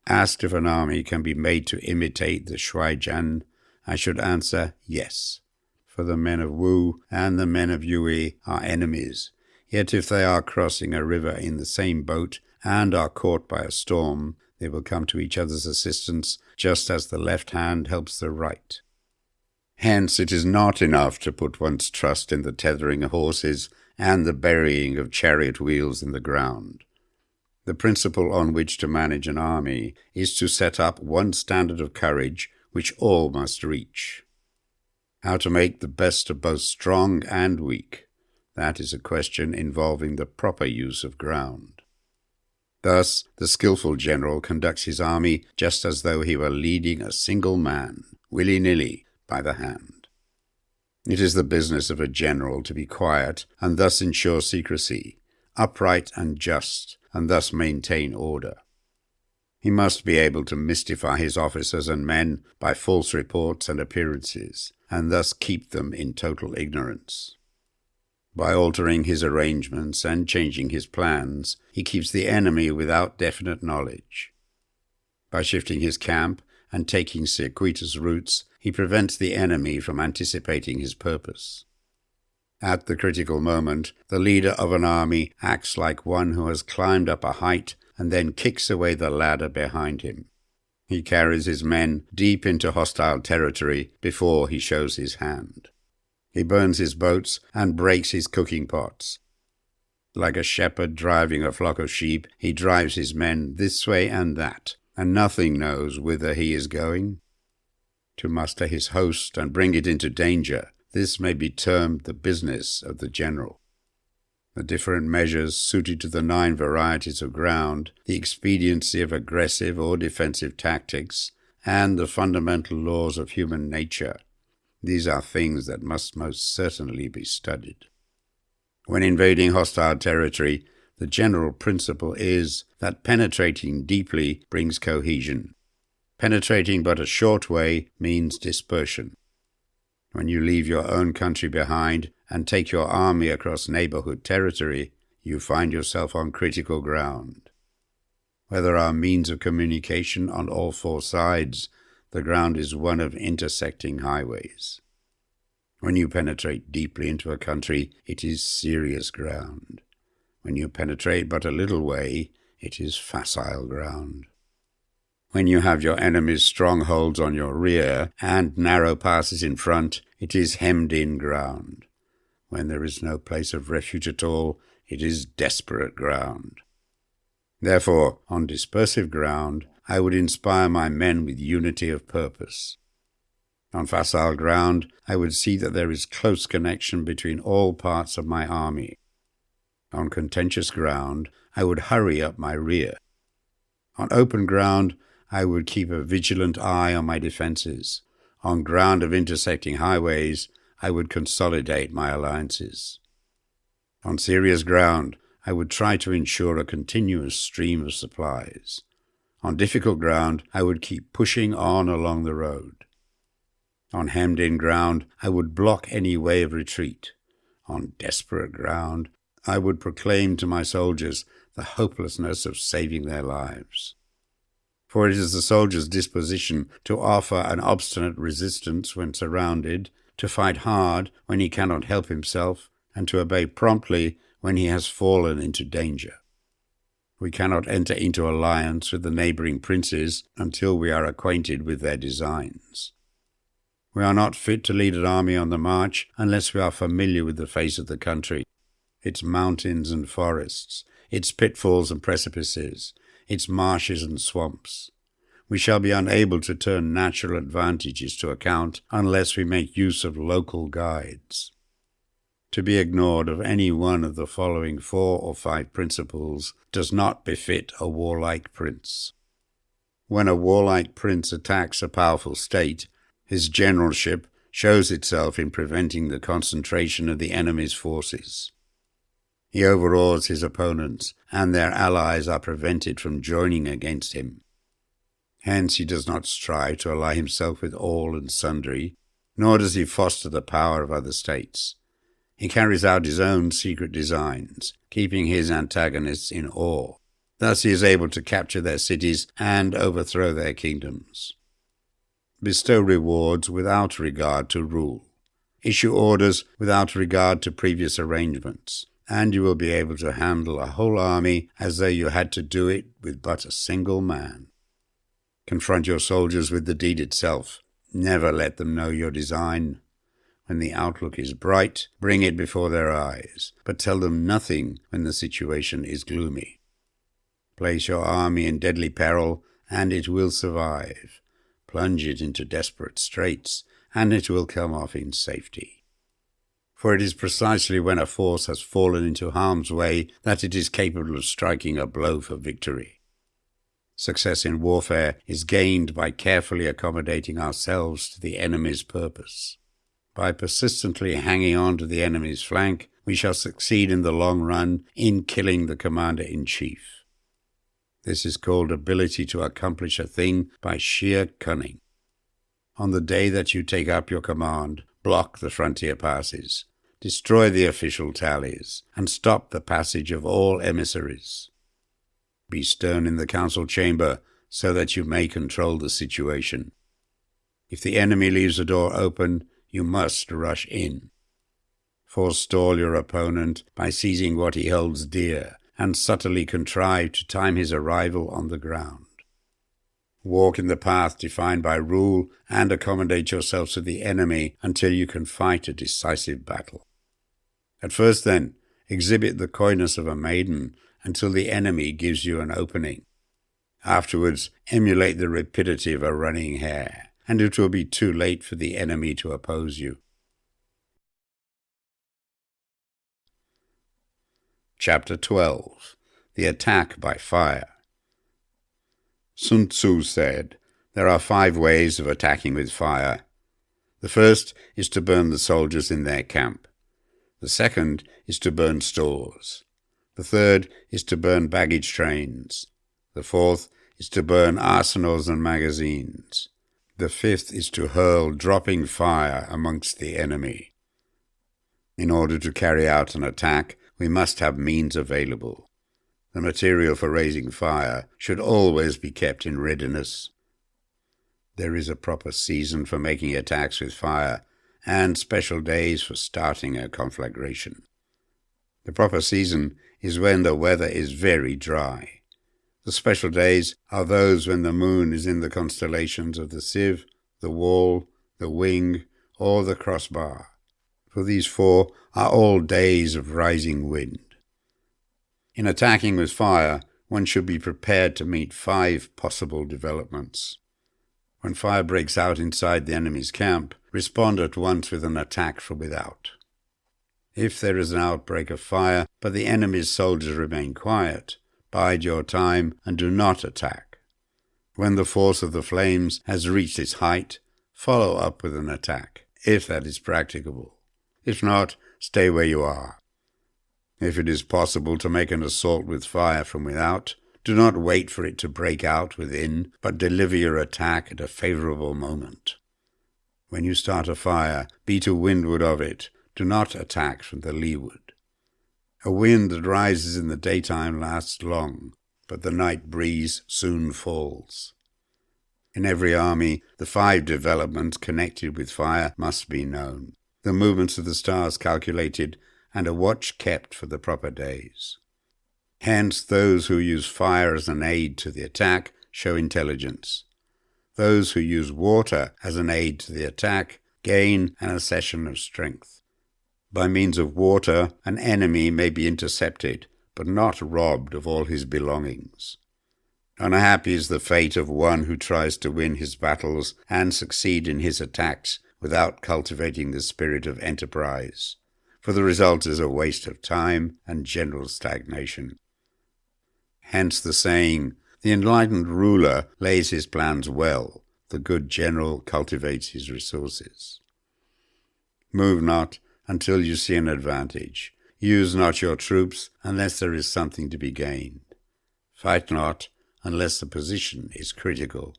Asked if an army can be made to imitate the shuaijian, I should answer yes. For the men of Wu and the men of Yue are enemies. Yet if they are crossing a river in the same boat and are caught by a storm, they will come to each other's assistance, just as the left hand helps the right. Hence it is not enough to put one's trust in the tethering of horses and the burying of chariot wheels in the ground. The principle on which to manage an army is to set up one standard of courage which all must reach. How to make the best of both strong and weak, that is a question involving the proper use of ground. Thus, the skillful general conducts his army just as though he were leading a single man, willy-nilly, by the hand. It is the business of a general to be quiet and thus ensure secrecy, upright and just, and thus maintain order. He must be able to mystify his officers and men by false reports and appearances, and thus keep them in total ignorance. By altering his arrangements and changing his plans, he keeps the enemy without definite knowledge. By shifting his camp and taking circuitous routes, he prevents the enemy from anticipating his purpose. At the critical moment, the leader of an army acts like one who has climbed up a height and then kicks away the ladder behind him. He carries his men deep into hostile territory before he shows his hand. He burns his boats and breaks his cooking pots. Like a shepherd driving a flock of sheep, he drives his men this way and that, and nothing knows whither he is going. To muster his host and bring it into danger, this may be termed the business of the general. The different measures suited to the 9 varieties of ground, the expediency of aggressive or defensive tactics, and the fundamental laws of human nature. These are things that must most certainly be studied. When invading hostile territory, the general principle is that penetrating deeply brings cohesion. Penetrating but a short way means dispersion. When you leave your own country behind and take your army across neighborhood territory, you find yourself on critical ground. Where there are means of communication on all four sides, the ground is one of intersecting highways. When you penetrate deeply into a country, it is serious ground. When you penetrate but a little way, it is facile ground. When you have your enemy's strongholds on your rear and narrow passes in front, it is hemmed-in ground. When there is no place of refuge at all, it is desperate ground. Therefore, on dispersive ground, I would inspire my men with unity of purpose. On facile ground, I would see that there is close connection between all parts of my army. On contentious ground, I would hurry up my rear. On open ground, I would keep a vigilant eye on my defenses. On ground of intersecting highways, I would consolidate my alliances. On serious ground, I would try to ensure a continuous stream of supplies. On difficult ground, I would keep pushing on along the road. On hemmed-in ground, I would block any way of retreat. On desperate ground, I would proclaim to my soldiers the hopelessness of saving their lives. For it is the soldier's disposition to offer an obstinate resistance when surrounded, to fight hard when he cannot help himself, and to obey promptly when he has fallen into danger. We cannot enter into alliance with the neighboring princes until we are acquainted with their designs. We are not fit to lead an army on the march unless we are familiar with the face of the country, its mountains and forests, its pitfalls and precipices, its marshes and swamps. We shall be unable to turn natural advantages to account unless we make use of local guides. To be ignored of any one of the following 4 or 5 principles does not befit a warlike prince. When a warlike prince attacks a powerful state, his generalship shows itself in preventing the concentration of the enemy's forces. He overawes his opponents, and their allies are prevented from joining against him. Hence he does not strive to ally himself with all and sundry, nor does he foster the power of other states. He carries out his own secret designs, keeping his antagonists in awe. Thus he is able to capture their cities and overthrow their kingdoms. Bestow rewards without regard to rule. Issue orders without regard to previous arrangements, and you will be able to handle a whole army as though you had to do it with but a single man. Confront your soldiers with the deed itself. Never let them know your design. When the outlook is bright, bring it before their eyes, but tell them nothing when the situation is gloomy. Place your army in deadly peril, and it will survive. Plunge it into desperate straits, and it will come off in safety. For it is precisely when a force has fallen into harm's way that it is capable of striking a blow for victory. Success in warfare is gained by carefully accommodating ourselves to the enemy's purpose. By persistently hanging on to the enemy's flank, we shall succeed in the long run in killing the commander-in-chief. This is called ability to accomplish a thing by sheer cunning. On the day that you take up your command, block the frontier passes, destroy the official tallies, and stop the passage of all emissaries. Be stern in the council chamber so that you may control the situation. If the enemy leaves the door open, you must rush in. Forestall your opponent by seizing what he holds dear, and subtly contrive to time his arrival on the ground. Walk in the path defined by rule, and accommodate yourself to the enemy until you can fight a decisive battle. At first, then, exhibit the coyness of a maiden until the enemy gives you an opening. Afterwards, emulate the rapidity of a running hare, and it will be too late for the enemy to oppose you. Chapter 12. The Attack by Fire. Sun Tzu said, "There are 5 ways of attacking with fire. The first is to burn the soldiers in their camp. The second is to burn stores. The third is to burn baggage trains. The fourth is to burn arsenals and magazines. The fifth is to hurl dropping fire amongst the enemy. In order to carry out an attack, we must have means available. The material for raising fire should always be kept in readiness. There is a proper season for making attacks with fire, and special days for starting a conflagration. The proper season is when the weather is very dry. The special days are those when the moon is in the constellations of the sieve, the wall, the wing, or the crossbar. For these four are all days of rising wind. In attacking with fire, one should be prepared to meet 5 possible developments. When fire breaks out inside the enemy's camp, respond at once with an attack from without. If there is an outbreak of fire, but the enemy's soldiers remain quiet, bide your time and do not attack. When the force of the flames has reached its height, follow up with an attack, if that is practicable. If not, stay where you are. If it is possible to make an assault with fire from without, do not wait for it to break out within, but deliver your attack at a favorable moment. When you start a fire, be to windward of it. Do not attack from the leeward. A wind that rises in the daytime lasts long, but the night breeze soon falls. In every army, the 5 developments connected with fire must be known, the movements of the stars calculated, and a watch kept for the proper days. Hence, those who use fire as an aid to the attack show intelligence. Those who use water as an aid to the attack gain an accession of strength. By means of water, an enemy may be intercepted, but not robbed of all his belongings. Unhappy is the fate of one who tries to win his battles and succeed in his attacks without cultivating the spirit of enterprise, for the result is a waste of time and general stagnation. Hence the saying, "The enlightened ruler lays his plans well, the good general cultivates his resources." Move not until you see an advantage. Use not your troops unless there is something to be gained. Fight not unless the position is critical.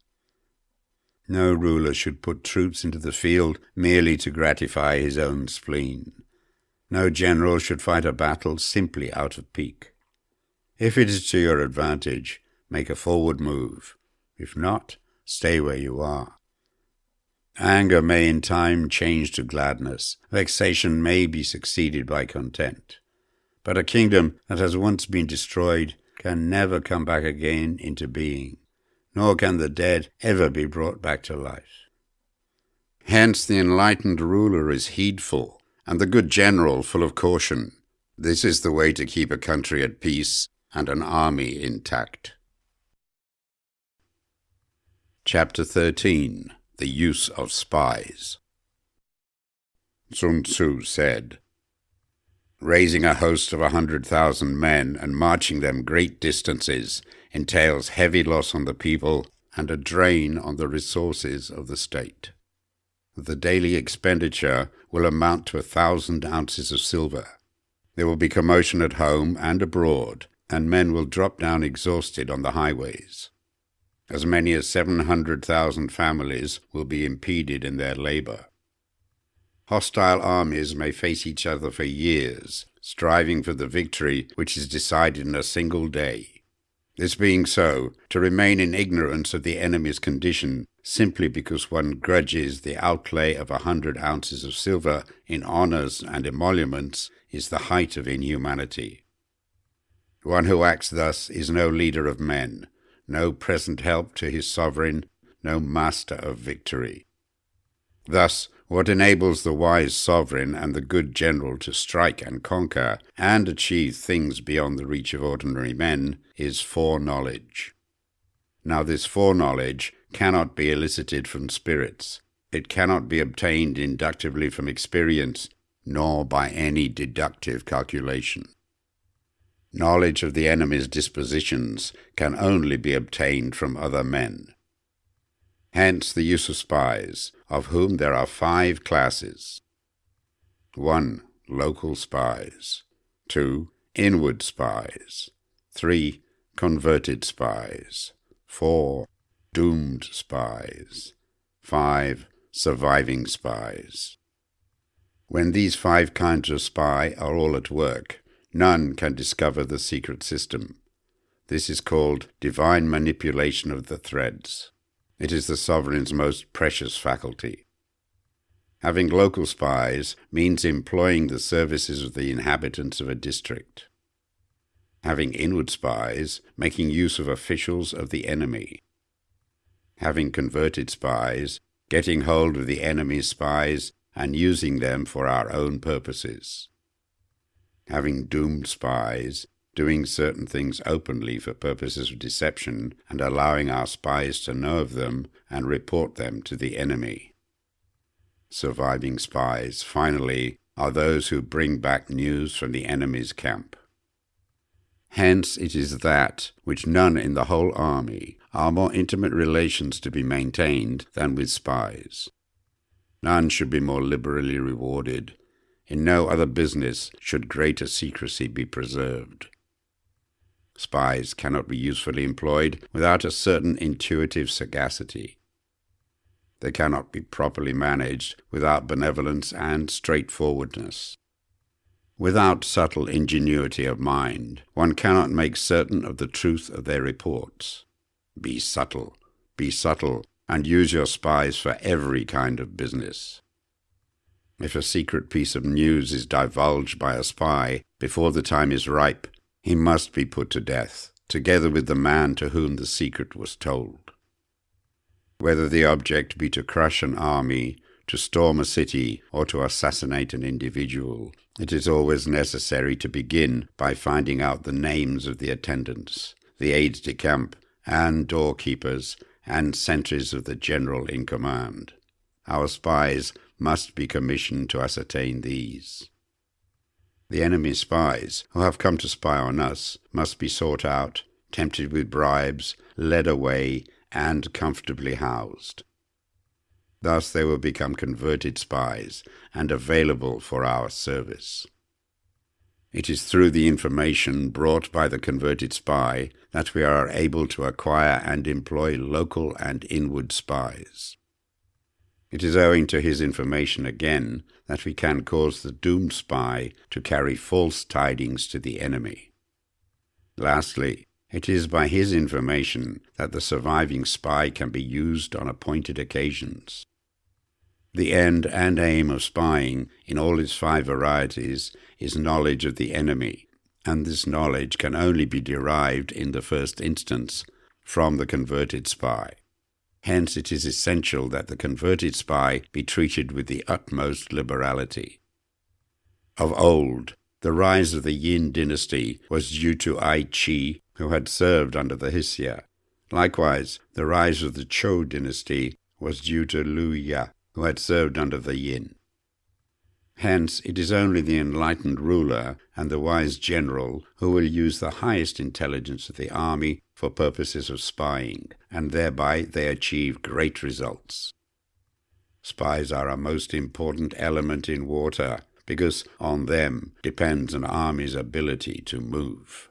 No ruler should put troops into the field merely to gratify his own spleen. No general should fight a battle simply out of pique. If it is to your advantage, make a forward move. If not, stay where you are. Anger may in time change to gladness. Vexation may be succeeded by content. But a kingdom that has once been destroyed can never come back again into being, nor can the dead ever be brought back to life. Hence the enlightened ruler is heedful, and the good general full of caution. This is the way to keep a country at peace and an army intact. Chapter 13. The Use of Spies. Sun Tzu said, "Raising a host of 100,000 men and marching them great distances entails heavy loss on the people and a drain on the resources of the state. The daily expenditure will amount to 1,000 ounces of silver. There will be commotion at home and abroad, and men will drop down exhausted on the highways. As many as 700,000 families will be impeded in their labor. Hostile armies may face each other for years, striving for the victory which is decided in a single day. This being so, to remain in ignorance of the enemy's condition simply because one grudges the outlay of 100 ounces of silver in honors and emoluments is the height of inhumanity. One who acts thus is no leader of men, no present help to his sovereign, no master of victory. Thus, what enables the wise sovereign and the good general to strike and conquer and achieve things beyond the reach of ordinary men is foreknowledge. Now this foreknowledge cannot be elicited from spirits. It cannot be obtained inductively from experience, nor by any deductive calculation. Knowledge of the enemy's dispositions can only be obtained from other men. Hence the use of spies, of whom there are 5 classes. 1. Local spies. 2. Inward spies. 3. Converted spies. 4. Doomed spies. 5. Surviving spies. When these 5 kinds of spy are all at work, none can discover the secret system. This is called divine manipulation of the threads. It is the sovereign's most precious faculty. Having local spies means employing the services of the inhabitants of a district. Having inward spies, making use of officials of the enemy. Having converted spies, getting hold of the enemy's spies and using them for our own purposes. Having doomed spies, doing certain things openly for purposes of deception and allowing our spies to know of them and report them to the enemy. Surviving spies, finally, are those who bring back news from the enemy's camp. Hence it is that, which none in the whole army, are more intimate relations to be maintained than with spies. None should be more liberally rewarded. In no other business should greater secrecy be preserved. Spies cannot be usefully employed without a certain intuitive sagacity. They cannot be properly managed without benevolence and straightforwardness. Without subtle ingenuity of mind, one cannot make certain of the truth of their reports. Be subtle, and use your spies for every kind of business. If a secret piece of news is divulged by a spy before the time is ripe, he must be put to death, together with the man to whom the secret was told. Whether the object be to crush an army, to storm a city, or to assassinate an individual, it is always necessary to begin by finding out the names of the attendants, the aides-de-camp, and doorkeepers, and sentries of the general in command. Our spies must be commissioned to ascertain these. The enemy's spies, who have come to spy on us, must be sought out, tempted with bribes, led away, and comfortably housed. Thus they will become converted spies and available for our service. It is through the information brought by the converted spy that we are able to acquire and employ local and inward spies. It is owing to his information again that we can cause the doomed spy to carry false tidings to the enemy. Lastly, it is by his information that the surviving spy can be used on appointed occasions. The end and aim of spying in all its 5 varieties is knowledge of the enemy, and this knowledge can only be derived in the first instance from the converted spy. Hence it is essential that the converted spy be treated with the utmost liberality. Of old, the rise of the Yin dynasty was due to Ai Qi, who had served under the Hsia. Likewise, the rise of the Zhou dynasty was due to Liu Ya, who had served under the Yin. Hence, it is only the enlightened ruler and the wise general who will use the highest intelligence of the army for purposes of spying, and thereby they achieve great results. Spies are a most important element in warfare, because on them depends an army's ability to move.